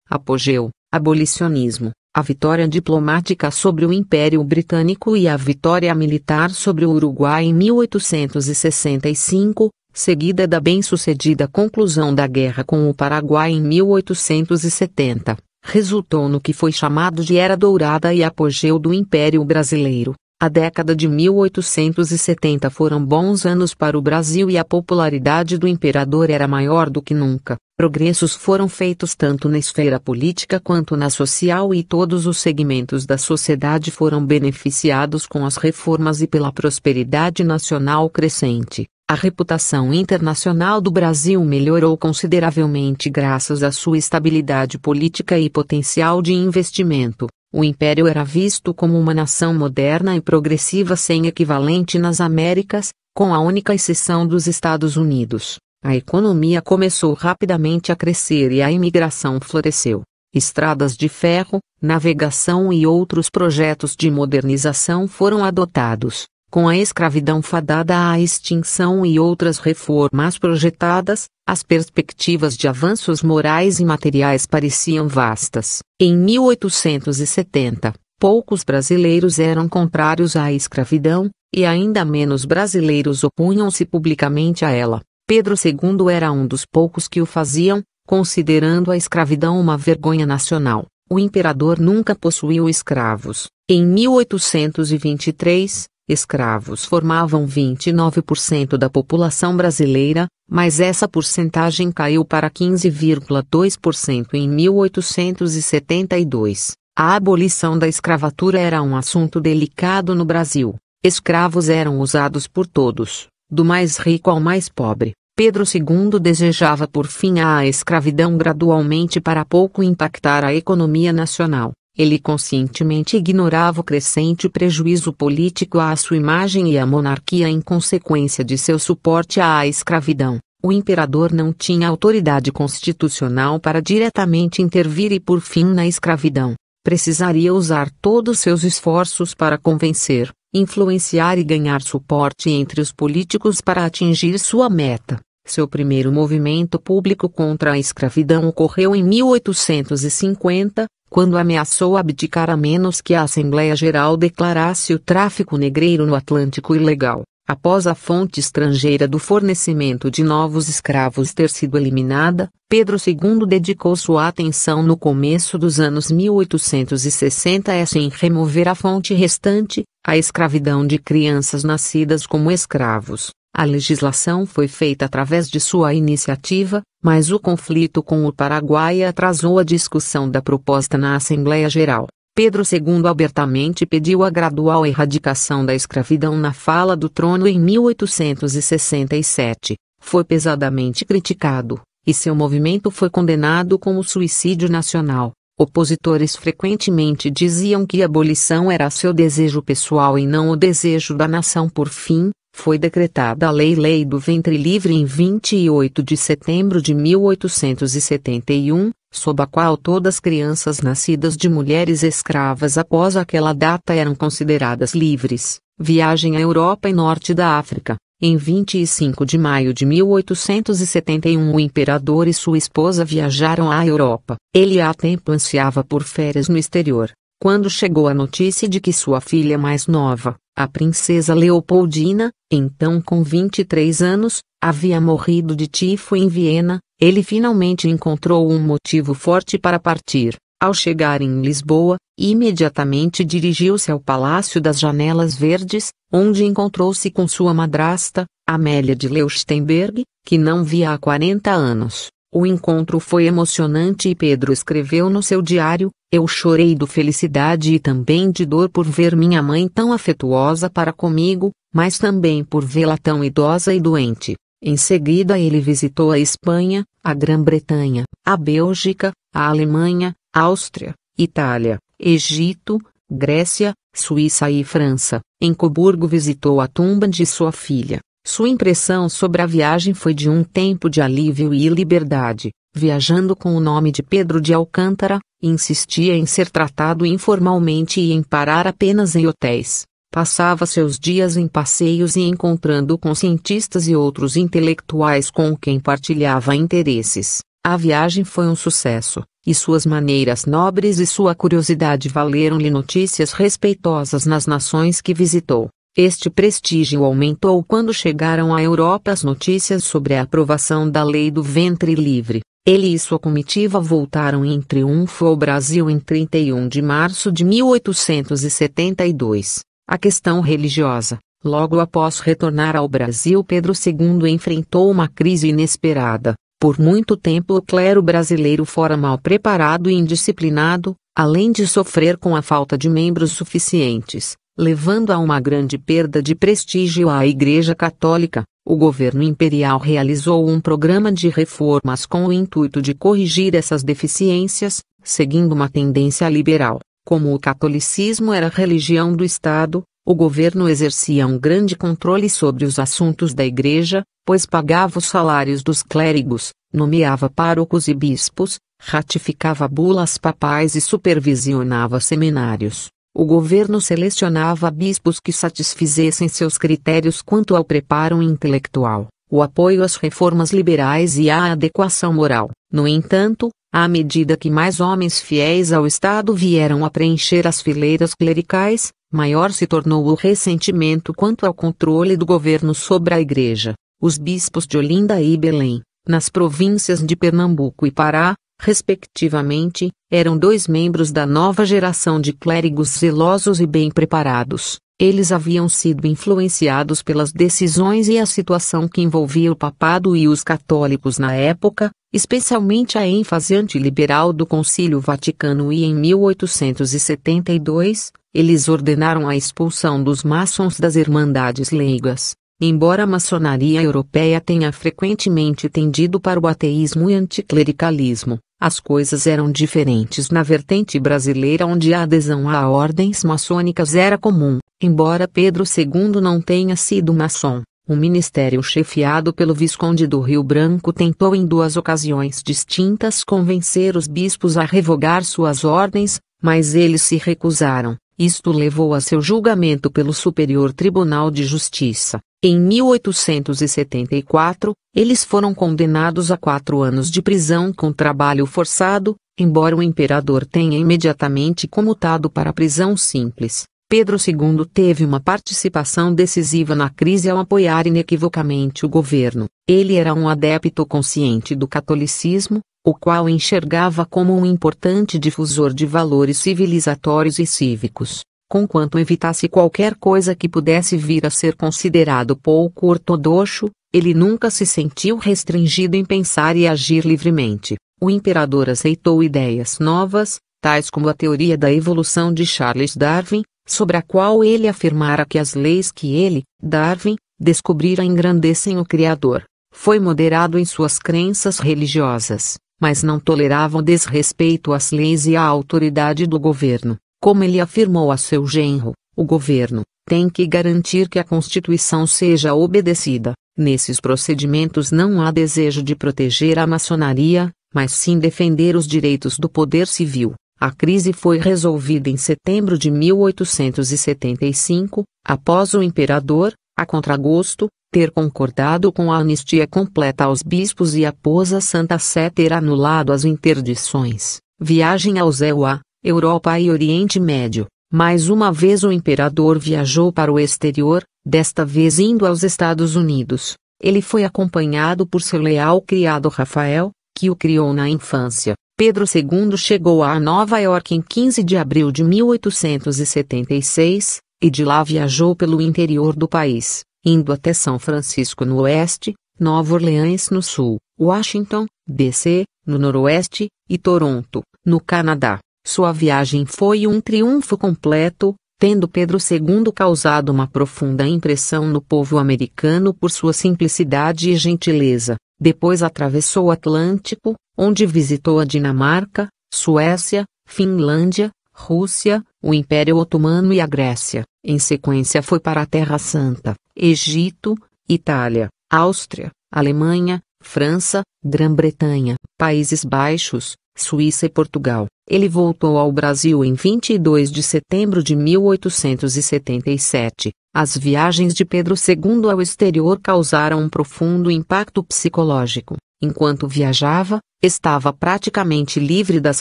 Apogeu, abolicionismo, a vitória diplomática sobre o Império Britânico e a vitória militar sobre o Uruguai em 1865, seguida da bem-sucedida conclusão da guerra com o Paraguai em 1870. Resultou no que foi chamado de Era Dourada e apogeu do Império Brasileiro. A década de 1870 foram bons anos para o Brasil e a popularidade do imperador era maior do que nunca. Progressos foram feitos tanto na esfera política quanto na social e todos os segmentos da sociedade foram beneficiados com as reformas e pela prosperidade nacional crescente. A reputação internacional do Brasil melhorou consideravelmente graças à sua estabilidade política e potencial de investimento. O Império era visto como uma nação moderna e progressiva sem equivalente nas Américas, com a única exceção dos Estados Unidos. A economia começou rapidamente a crescer e a imigração floresceu. Estradas de ferro, navegação e outros projetos de modernização foram adotados. Com a escravidão fadada à extinção e outras reformas projetadas, as perspectivas de avanços morais e materiais pareciam vastas. Em 1870, poucos brasileiros eram contrários à escravidão, e ainda menos brasileiros opunham-se publicamente a ela. Pedro II era um dos poucos que o faziam, considerando a escravidão uma vergonha nacional. O imperador nunca possuiu escravos. Em 1823, escravos formavam 29% da população brasileira, mas essa porcentagem caiu para 15,2% em 1872. A abolição da escravatura era um assunto delicado no Brasil. Escravos eram usados por todos, do mais rico ao mais pobre. Pedro II desejava por fim à escravidão gradualmente para pouco impactar a economia nacional. Ele conscientemente ignorava o crescente prejuízo político à sua imagem e à monarquia em consequência de seu suporte à escravidão. o imperador não tinha autoridade constitucional para diretamente intervir e pôr fim na escravidão. Precisaria usar todos seus esforços para convencer, influenciar e ganhar suporte entre os políticos para atingir sua meta. Seu primeiro movimento público contra a escravidão ocorreu em 1850, quando ameaçou abdicar a menos que a Assembleia Geral declarasse o tráfico negreiro no Atlântico ilegal. Após a fonte estrangeira do fornecimento de novos escravos ter sido eliminada, Pedro II dedicou sua atenção no começo dos anos 1860 em remover a fonte restante, a escravidão de crianças nascidas como escravos. A legislação foi feita através de sua iniciativa, mas o conflito com o Paraguai atrasou a discussão da proposta na Assembleia Geral. Pedro II abertamente pediu a gradual erradicação da escravidão na fala do trono em 1867. Foi pesadamente criticado, e seu movimento foi condenado como suicídio nacional. Opositores frequentemente diziam que a abolição era seu desejo pessoal e não o desejo da nação. Por fim, foi decretada a Lei do Ventre Livre em 28 de setembro de 1871, sob a qual todas as crianças nascidas de mulheres escravas após aquela data eram consideradas livres. Viagem à Europa e Norte da África. Em 25 de maio de 1871 o imperador e sua esposa viajaram à Europa. Ele há tempo ansiava por férias no exterior. Quando chegou a notícia de que sua filha mais nova, a princesa Leopoldina, então com 23 anos, havia morrido de tifo em Viena, ele finalmente encontrou um motivo forte para partir. Ao chegar em Lisboa, imediatamente dirigiu-se ao Palácio das Janelas Verdes, onde encontrou-se com sua madrasta, Amélia de Leuchtenberg, que não via há 40 anos. O encontro foi emocionante e Pedro escreveu no seu diário: "Eu chorei de felicidade e também de dor por ver minha mãe tão afetuosa para comigo, mas também por vê-la tão idosa e doente." Em seguida ele visitou a Espanha, a Grã-Bretanha, a Bélgica, a Alemanha, Áustria, Itália, Egito, Grécia, Suíça e França. Em Coburgo visitou a tumba de sua filha. Sua impressão sobre a viagem foi de um tempo de alívio e liberdade. Viajando com o nome de Pedro de Alcântara, insistia em ser tratado informalmente e em parar apenas em hotéis. Passava seus dias em passeios e encontrando com cientistas e outros intelectuais com quem partilhava interesses. A viagem foi um sucesso, e suas maneiras nobres e sua curiosidade valeram-lhe notícias respeitosas nas nações que visitou. Este prestígio aumentou quando chegaram à Europa as notícias sobre a aprovação da Lei do Ventre Livre. Ele e sua comitiva voltaram em triunfo ao Brasil em 31 de março de 1872. A questão religiosa. Logo após retornar ao Brasil, Pedro II enfrentou uma crise inesperada. Por muito tempo o clero brasileiro fora mal preparado e indisciplinado, além de sofrer com a falta de membros suficientes, levando a uma grande perda de prestígio à Igreja Católica. O governo imperial realizou um programa de reformas com o intuito de corrigir essas deficiências, seguindo uma tendência liberal. Como o catolicismo era religião do Estado, o governo exercia um grande controle sobre os assuntos da Igreja, pois pagava os salários dos clérigos, nomeava párocos e bispos, ratificava bulas papais e supervisionava seminários. O governo selecionava bispos que satisfizessem seus critérios quanto ao preparo intelectual, o apoio às reformas liberais e à adequação moral. No entanto, à medida que mais homens fiéis ao Estado vieram a preencher as fileiras clericais, maior se tornou o ressentimento quanto ao controle do governo sobre a Igreja. Os bispos de Olinda e Belém, nas províncias de Pernambuco e Pará, respectivamente, eram dois membros da nova geração de clérigos zelosos e bem preparados. Eles haviam sido influenciados pelas decisões e a situação que envolvia o papado e os católicos na época, especialmente a ênfase antiliberal do Concílio Vaticano, e em 1872, eles ordenaram a expulsão dos maçons das Irmandades Leigas. Embora a maçonaria europeia tenha frequentemente tendido para o ateísmo e anticlericalismo, as coisas eram diferentes na vertente brasileira, onde a adesão a ordens maçônicas era comum. Embora Pedro II não tenha sido maçom, Um ministério chefiado pelo Visconde do Rio Branco tentou em 2 ocasiões distintas convencer os bispos a revogar suas ordens, mas eles se recusaram. Isto levou a seu julgamento pelo Superior Tribunal de Justiça. Em 1874, eles foram condenados a 4 anos de prisão com trabalho forçado, embora o imperador tenha imediatamente comutado para a prisão simples. Pedro II teve uma participação decisiva na crise ao apoiar inequivocamente o governo. Ele era um adepto consciente do catolicismo, o qual enxergava como um importante difusor de valores civilizatórios e cívicos. Conquanto evitasse qualquer coisa que pudesse vir a ser considerado pouco ortodoxo, ele nunca se sentiu restringido em pensar e agir livremente. O imperador aceitou ideias novas, tais como a teoria da evolução de Charles Darwin, sobre a qual ele afirmara que as leis que ele, Darwin, descobrira engrandecem o Criador. Foi moderado em suas crenças religiosas, mas não tolerava o desrespeito às leis e à autoridade do governo. Como ele afirmou a seu genro, o governo tem que garantir que a Constituição seja obedecida. Nesses procedimentos não há desejo de proteger a maçonaria, mas sim defender os direitos do poder civil. A crise foi resolvida em setembro de 1875, após o imperador, a contragosto, ter concordado com a anistia completa aos bispos e após a Santa Sé ter anulado as interdições. Viagem aos EUA, Europa e Oriente Médio. Mais uma vez o imperador viajou para o exterior, desta vez indo aos Estados Unidos. Ele foi acompanhado por seu leal criado Rafael, que o criou na infância. Pedro II chegou a Nova York em 15 de abril de 1876, e de lá viajou pelo interior do país, indo até São Francisco no oeste, Nova Orleans no sul, Washington, D.C., no noroeste, e Toronto, no Canadá. Sua viagem foi um triunfo completo, tendo Pedro II causado uma profunda impressão no povo americano por sua simplicidade e gentileza. Depois atravessou o Atlântico, onde visitou a Dinamarca, Suécia, Finlândia, Rússia, o Império Otomano e a Grécia. Em sequência foi para a Terra Santa, Egito, Itália, Áustria, Alemanha, França, Grã-Bretanha, Países Baixos, Suíça e Portugal. Ele voltou ao Brasil em 22 de setembro de 1877. As viagens de Pedro II ao exterior causaram um profundo impacto psicológico. Enquanto viajava, estava praticamente livre das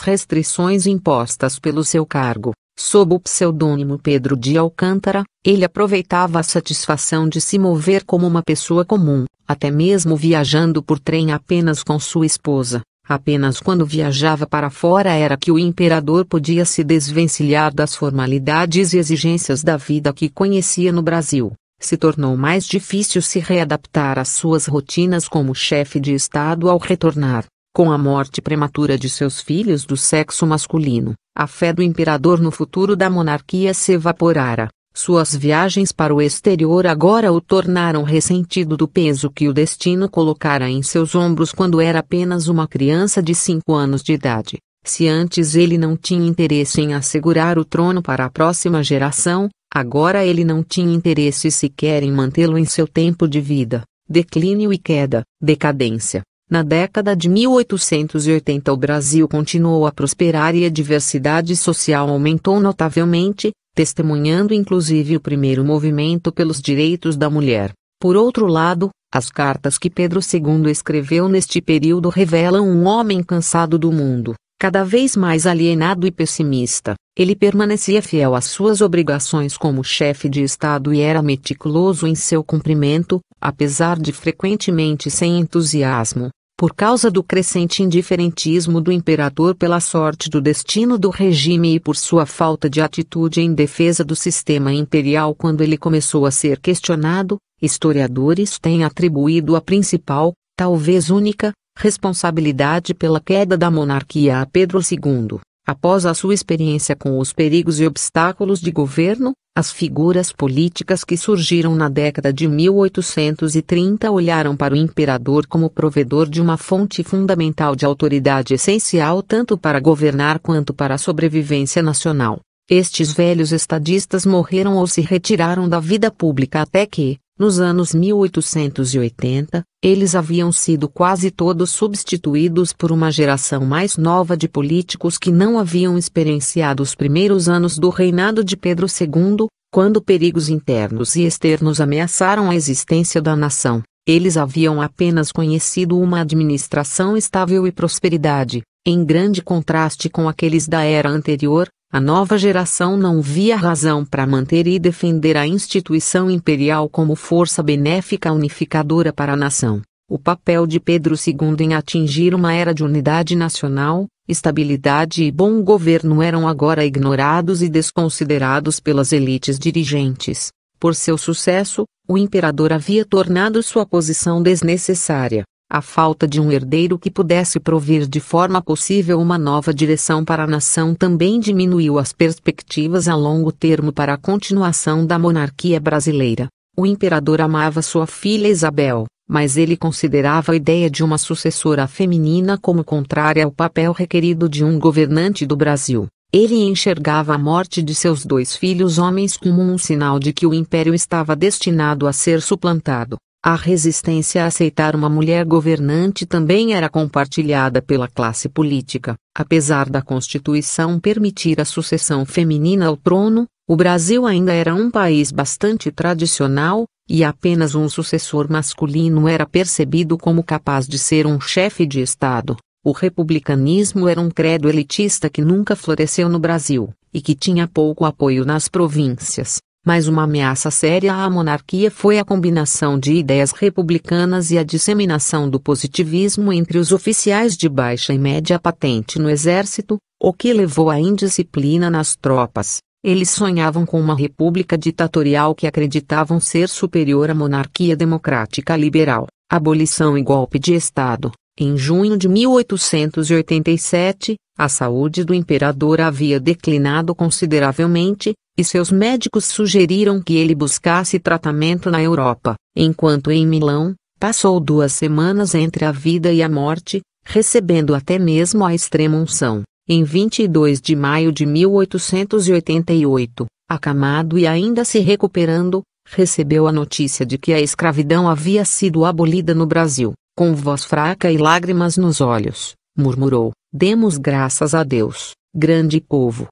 restrições impostas pelo seu cargo. Sob o pseudônimo Pedro de Alcântara, ele aproveitava a satisfação de se mover como uma pessoa comum, até mesmo viajando por trem apenas com sua esposa. Apenas quando viajava para fora era que o imperador podia se desvencilhar das formalidades e exigências da vida que conhecia no Brasil. Se tornou mais difícil se readaptar às suas rotinas como chefe de Estado ao retornar. Com a morte prematura de seus filhos do sexo masculino, a fé do imperador no futuro da monarquia se evaporara. Suas viagens para o exterior agora o tornaram ressentido do peso que o destino colocara em seus ombros quando era apenas uma criança de 5 anos de idade. Se antes ele não tinha interesse em assegurar o trono para a próxima geração, agora ele não tinha interesse sequer em mantê-lo em seu tempo de vida. Declínio e queda, decadência. Na década de 1880 o Brasil continuou a prosperar e a diversidade social aumentou notavelmente, testemunhando inclusive o primeiro movimento pelos direitos da mulher. Por outro lado, as cartas que Pedro II escreveu neste período revelam um homem cansado do mundo, cada vez mais alienado e pessimista. Ele permanecia fiel às suas obrigações como chefe de Estado e era meticuloso em seu cumprimento, apesar de frequentemente sem entusiasmo. Por causa do crescente indiferentismo do imperador pela sorte do destino do regime e por sua falta de atitude em defesa do sistema imperial quando ele começou a ser questionado, historiadores têm atribuído a principal, talvez única, responsabilidade pela queda da monarquia a Pedro II. Após a sua experiência com os perigos e obstáculos de governo, as figuras políticas que surgiram na década de 1830 olharam para o imperador como provedor de uma fonte fundamental de autoridade essencial tanto para governar quanto para a sobrevivência nacional. Estes velhos estadistas morreram ou se retiraram da vida pública até que, Nos anos 1880, eles haviam sido quase todos substituídos por uma geração mais nova de políticos que não haviam experienciado os primeiros anos do reinado de Pedro II, quando perigos internos e externos ameaçaram a existência da nação. Eles haviam apenas conhecido uma administração estável e prosperidade. Em grande contraste com aqueles da era anterior, a nova geração não via razão para manter e defender a instituição imperial como força benéfica unificadora para a nação. O papel de Pedro II em atingir uma era de unidade nacional, estabilidade e bom governo eram agora ignorados e desconsiderados pelas elites dirigentes. Por seu sucesso, o imperador havia tornado sua posição desnecessária. A falta de um herdeiro que pudesse prover de forma possível uma nova direção para a nação também diminuiu as perspectivas a longo termo para a continuação da monarquia brasileira. O imperador amava sua filha Isabel, mas ele considerava a ideia de uma sucessora feminina como contrária ao papel requerido de um governante do Brasil. Ele enxergava a morte de seus 2 filhos homens como um sinal de que o império estava destinado a ser suplantado. A resistência a aceitar uma mulher governante também era compartilhada pela classe política. Apesar da Constituição permitir a sucessão feminina ao trono, o Brasil ainda era um país bastante tradicional, e apenas um sucessor masculino era percebido como capaz de ser um chefe de Estado. O republicanismo era um credo elitista que nunca floresceu no Brasil, e que tinha pouco apoio nas províncias. Mas uma ameaça séria à monarquia foi a combinação de ideias republicanas e a disseminação do positivismo entre os oficiais de baixa e média patente no exército, o que levou à indisciplina nas tropas. Eles sonhavam com uma república ditatorial que acreditavam ser superior à monarquia democrática liberal. Abolição e golpe de Estado. Em junho de 1887, a saúde do imperador havia declinado consideravelmente, e seus médicos sugeriram que ele buscasse tratamento na Europa. Enquanto em Milão, passou 2 semanas entre a vida e a morte, recebendo até mesmo a extrema-unção. Em 22 de maio de 1888, acamado e ainda se recuperando, recebeu a notícia de que a escravidão havia sido abolida no Brasil. Com voz fraca e lágrimas nos olhos, murmurou: "Demos graças a Deus, grande povo",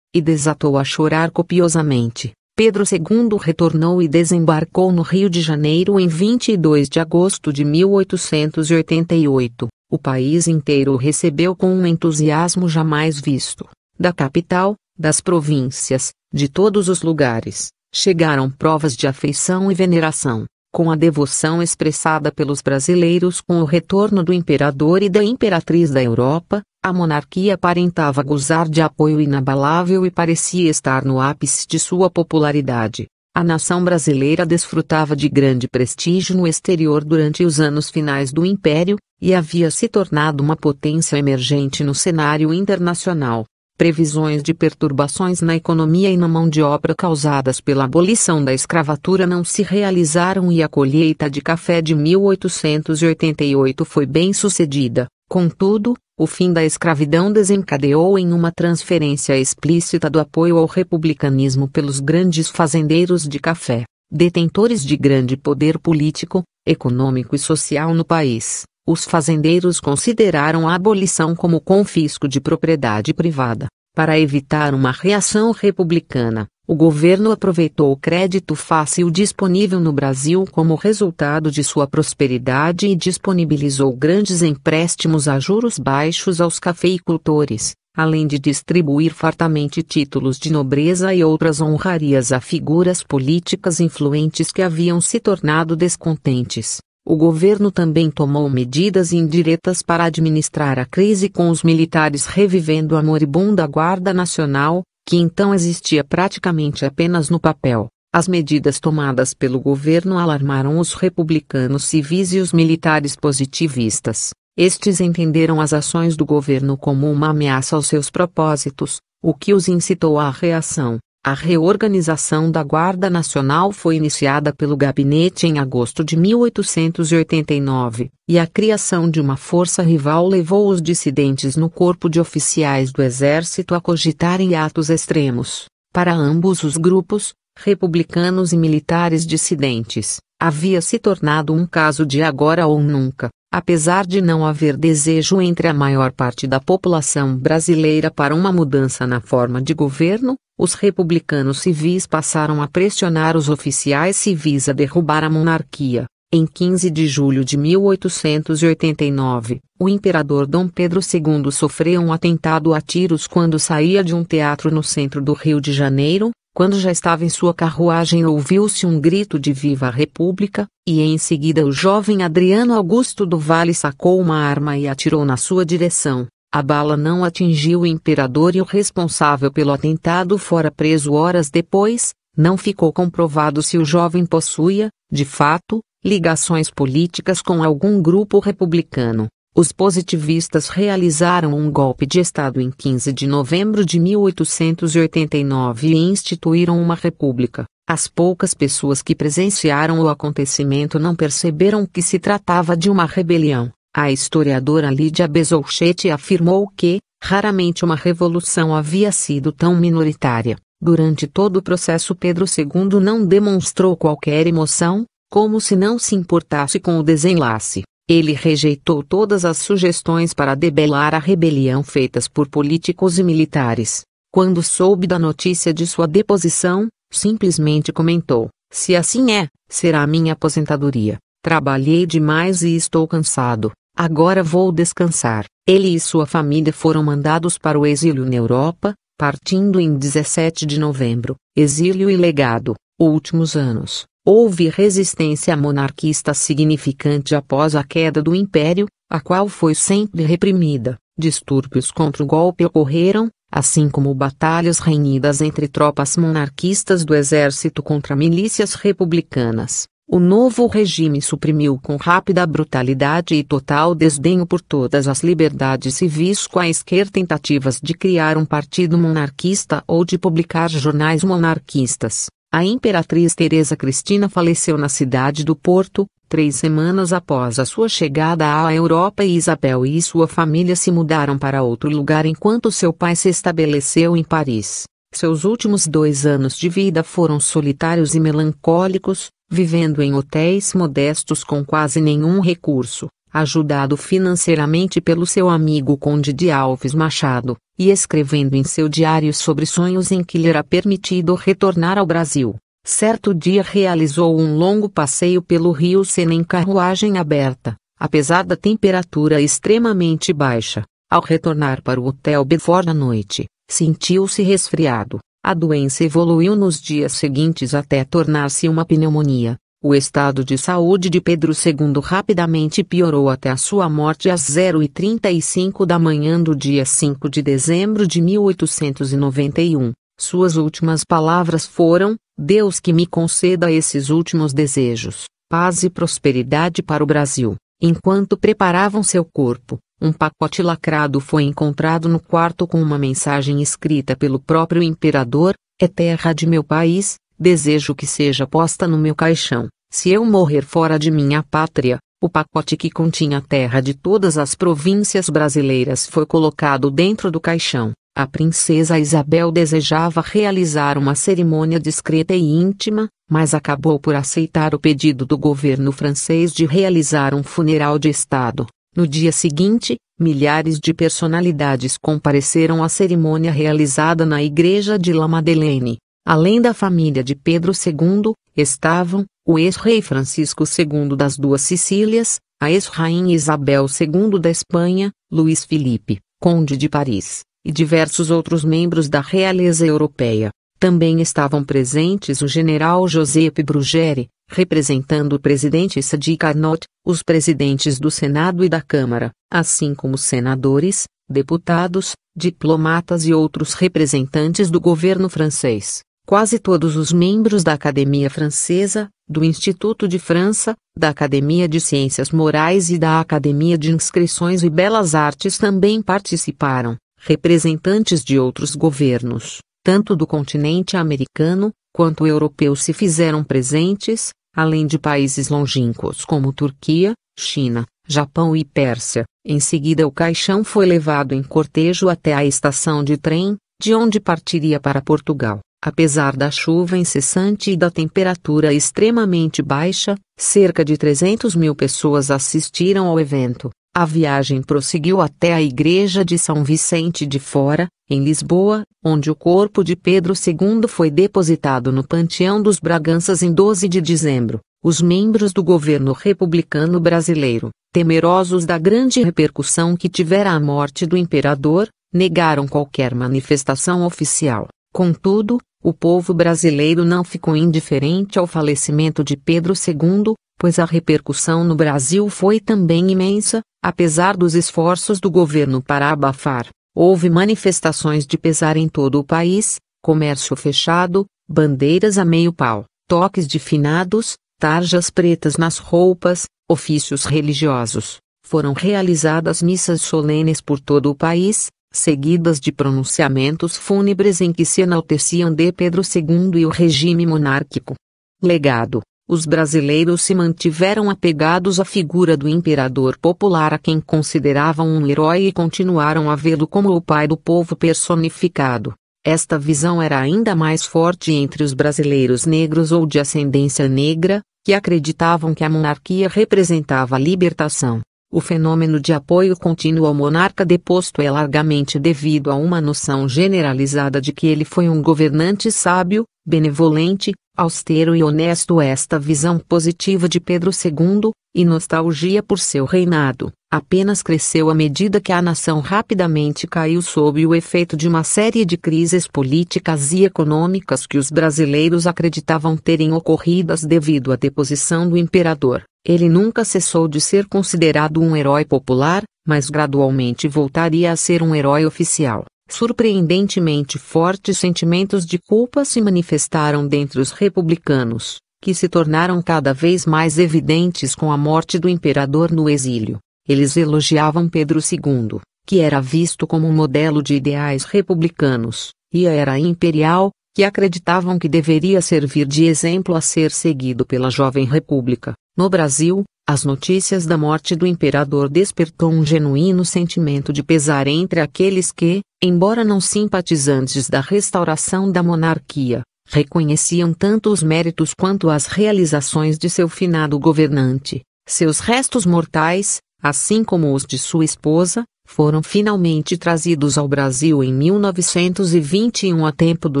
e desatou a chorar copiosamente. Pedro II retornou e desembarcou no Rio de Janeiro em 22 de agosto de 1888. O país inteiro o recebeu com um entusiasmo jamais visto. Da capital, das províncias, de todos os lugares, chegaram provas de afeição e veneração. Com a devoção expressada pelos brasileiros com o retorno do imperador e da imperatriz da Europa, a monarquia aparentava gozar de apoio inabalável e parecia estar no ápice de sua popularidade. A nação brasileira desfrutava de grande prestígio no exterior durante os anos finais do Império, e havia se tornado uma potência emergente no cenário internacional. Previsões de perturbações na economia e na mão de obra causadas pela abolição da escravatura não se realizaram e a colheita de café de 1888 foi bem sucedida. Contudo, o fim da escravidão desencadeou em uma transferência explícita do apoio ao republicanismo pelos grandes fazendeiros de café, detentores de grande poder político, econômico e social no país. Os fazendeiros consideraram a abolição como confisco de propriedade privada. Para evitar uma reação republicana, o governo aproveitou o crédito fácil disponível no Brasil como resultado de sua prosperidade e disponibilizou grandes empréstimos a juros baixos aos cafeicultores, além de distribuir fartamente títulos de nobreza e outras honrarias a figuras políticas influentes que haviam se tornado descontentes. O governo também tomou medidas indiretas para administrar a crise com os militares revivendo a moribunda Guarda Nacional, que então existia praticamente apenas no papel. As medidas tomadas pelo governo alarmaram os republicanos civis e os militares positivistas. Estes entenderam as ações do governo como uma ameaça aos seus propósitos, o que os incitou à reação. A reorganização da Guarda Nacional foi iniciada pelo gabinete em agosto de 1889, e a criação de uma força rival levou os dissidentes no corpo de oficiais do exército a cogitarem atos extremos. Para ambos os grupos, republicanos e militares dissidentes, havia se tornado um caso de agora ou nunca. Apesar de não haver desejo entre a maior parte da população brasileira para uma mudança na forma de governo, os republicanos civis passaram a pressionar os oficiais civis a derrubar a monarquia. Em 15 de julho de 1889, o imperador Dom Pedro II sofreu um atentado a tiros quando saía de um teatro no centro do Rio de Janeiro. Quando já estava em sua carruagem, ouviu-se um grito de Viva a República, e em seguida o jovem Adriano Augusto do Vale sacou uma arma e atirou na sua direção. A bala não atingiu o imperador e o responsável pelo atentado fora preso horas depois. Não ficou comprovado se o jovem possuía, de fato, ligações políticas com algum grupo republicano. Os positivistas realizaram um golpe de Estado em 15 de novembro de 1889 e instituíram uma república. As poucas pessoas que presenciaram o acontecimento não perceberam que se tratava de uma rebelião. A historiadora Lídia Bezolchetti afirmou que, raramente uma revolução havia sido tão minoritária. Durante todo o processo, Pedro II não demonstrou qualquer emoção, como se não se importasse com o desenlace. Ele rejeitou todas as sugestões para debelar a rebelião feitas por políticos e militares. Quando soube da notícia de sua deposição, simplesmente comentou: "Se assim é, será a minha aposentadoria. Trabalhei demais e estou cansado. Agora vou descansar." Ele e sua família foram mandados para o exílio na Europa, partindo em 17 de novembro. Exílio e legado. Últimos anos. Houve resistência monarquista significante após a queda do Império, a qual foi sempre reprimida. Distúrbios contra o golpe ocorreram, assim como batalhas renhidas entre tropas monarquistas do exército contra milícias republicanas. O novo regime suprimiu com rápida brutalidade e total desdenho por todas as liberdades civis quaisquer tentativas de criar um partido monarquista ou de publicar jornais monarquistas. A imperatriz Teresa Cristina faleceu na cidade do Porto, 3 semanas após a sua chegada à Europa, e Isabel e sua família se mudaram para outro lugar enquanto seu pai se estabeleceu em Paris. Seus últimos 2 anos de vida foram solitários e melancólicos, vivendo em hotéis modestos com quase nenhum recurso, ajudado financeiramente pelo seu amigo Conde de Alves Machado, e escrevendo em seu diário sobre sonhos em que lhe era permitido retornar ao Brasil. Certo dia realizou um longo passeio pelo Rio Sena em carruagem aberta, apesar da temperatura extremamente baixa. Ao retornar para o Hotel Bedford à noite, sentiu-se resfriado. A doença evoluiu nos dias seguintes até tornar-se uma pneumonia. O estado de saúde de Pedro II rapidamente piorou até a sua morte às 0h35 da manhã do dia 5 de dezembro de 1891. Suas últimas palavras foram: "Deus que me conceda esses últimos desejos, paz e prosperidade para o Brasil." Enquanto preparavam seu corpo, um pacote lacrado foi encontrado no quarto com uma mensagem escrita pelo próprio imperador: "É terra de meu país, desejo que seja posta no meu caixão. Se eu morrer fora de minha pátria." O pacote, que continha a terra de todas as províncias brasileiras, foi colocado dentro do caixão. A princesa Isabel desejava realizar uma cerimônia discreta e íntima, mas acabou por aceitar o pedido do governo francês de realizar um funeral de Estado. No dia seguinte, milhares de personalidades compareceram à cerimônia realizada na igreja de La Madeleine. Além da família de Pedro II, estavam o ex-rei Francisco II das Duas Sicílias, a ex-rainha Isabel II da Espanha, Luís Felipe, conde de Paris, e diversos outros membros da realeza europeia. Também estavam presentes o general Giuseppe Bruggeri, representando o presidente Sadi Carnot, os presidentes do Senado e da Câmara, assim como senadores, deputados, diplomatas e outros representantes do governo francês. Quase todos os membros da Academia Francesa, do Instituto de França, da Academia de Ciências Morais e da Academia de Inscrições e Belas Artes também participaram. Representantes de outros governos, tanto do continente americano, quanto europeu, se fizeram presentes, além de países longínquos como Turquia, China, Japão e Pérsia. Em seguida, o caixão foi levado em cortejo até a estação de trem, de onde partiria para Portugal. Apesar da chuva incessante e da temperatura extremamente baixa, cerca de 300 mil pessoas assistiram ao evento. A viagem prosseguiu até a igreja de São Vicente de Fora, em Lisboa, onde o corpo de Pedro II foi depositado no Panteão dos Braganças em 12 de dezembro. Os membros do governo republicano brasileiro, temerosos da grande repercussão que tivera a morte do imperador, negaram qualquer manifestação oficial. Contudo, o povo brasileiro não ficou indiferente ao falecimento de Pedro II, pois a repercussão no Brasil foi também imensa, apesar dos esforços do governo para abafar. Houve manifestações de pesar em todo o país, comércio fechado, bandeiras a meio pau, toques de finados, tarjas pretas nas roupas, ofícios religiosos. Foram realizadas missas solenes por todo o país, seguidas de pronunciamentos fúnebres em que se enalteciam de Pedro II e o regime monárquico. Legado. Os brasileiros se mantiveram apegados à figura do imperador popular a quem consideravam um herói e continuaram a vê-lo como o pai do povo personificado. Esta visão era ainda mais forte entre os brasileiros negros ou de ascendência negra, que acreditavam que a monarquia representava a libertação. O fenômeno de apoio contínuo ao monarca deposto é largamente devido a uma noção generalizada de que ele foi um governante sábio, benevolente, austero e honesto. Esta visão positiva de Pedro II, e nostalgia por seu reinado, apenas cresceu à medida que a nação rapidamente caiu sob o efeito de uma série de crises políticas e econômicas que os brasileiros acreditavam terem ocorridas devido à deposição do imperador. Ele nunca cessou de ser considerado um herói popular, mas gradualmente voltaria a ser um herói oficial. Surpreendentemente fortes sentimentos de culpa se manifestaram dentre os republicanos, que se tornaram cada vez mais evidentes com a morte do imperador no exílio. Eles elogiavam Pedro II, que era visto como um modelo de ideais republicanos, e a era imperial, que acreditavam que deveria servir de exemplo a ser seguido pela jovem república. No Brasil, as notícias da morte do imperador despertou um genuíno sentimento de pesar entre aqueles que, embora não simpatizantes da restauração da monarquia, reconheciam tanto os méritos quanto as realizações de seu finado governante. Seus restos mortais, assim como os de sua esposa, foram finalmente trazidos ao Brasil em 1921 a tempo do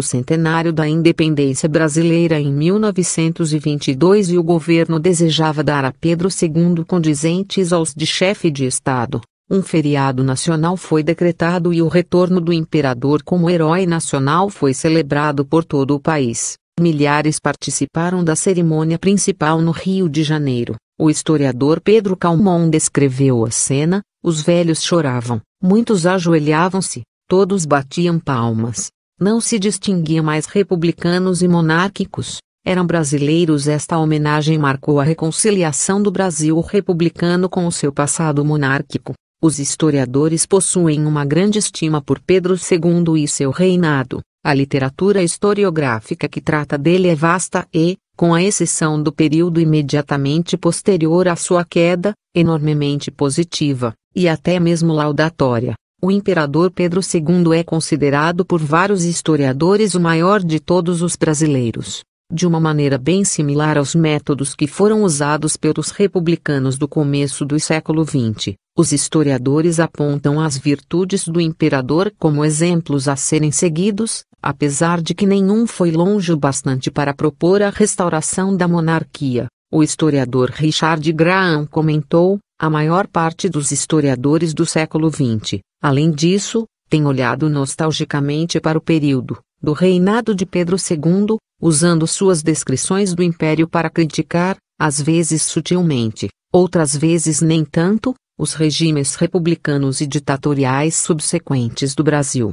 centenário da independência brasileira em 1922 e o governo desejava dar a Pedro II condizentes aos de chefe de Estado. Um feriado nacional foi decretado e o retorno do imperador como herói nacional foi celebrado por todo o país. Milhares participaram da cerimônia principal no Rio de Janeiro. O historiador Pedro Calmon descreveu a cena: os velhos choravam, muitos ajoelhavam-se, todos batiam palmas. Não se distinguia mais republicanos e monárquicos, eram brasileiros. Esta homenagem marcou a reconciliação do Brasil republicano com o seu passado monárquico. Os historiadores possuem uma grande estima por Pedro II e seu reinado. A literatura historiográfica que trata dele é vasta e, com a exceção do período imediatamente posterior à sua queda, enormemente positiva, e até mesmo laudatória. O imperador Pedro II é considerado por vários historiadores o maior de todos os brasileiros. De uma maneira bem similar aos métodos que foram usados pelos republicanos do começo do século XX, os historiadores apontam as virtudes do imperador como exemplos a serem seguidos, apesar de que nenhum foi longe o bastante para propor a restauração da monarquia. O historiador Richard Graham comentou: a maior parte dos historiadores do século XX, além disso, tem olhado nostalgicamente para o período do reinado de Pedro II, usando suas descrições do império para criticar, às vezes sutilmente, outras vezes nem tanto, os regimes republicanos e ditatoriais subsequentes do Brasil.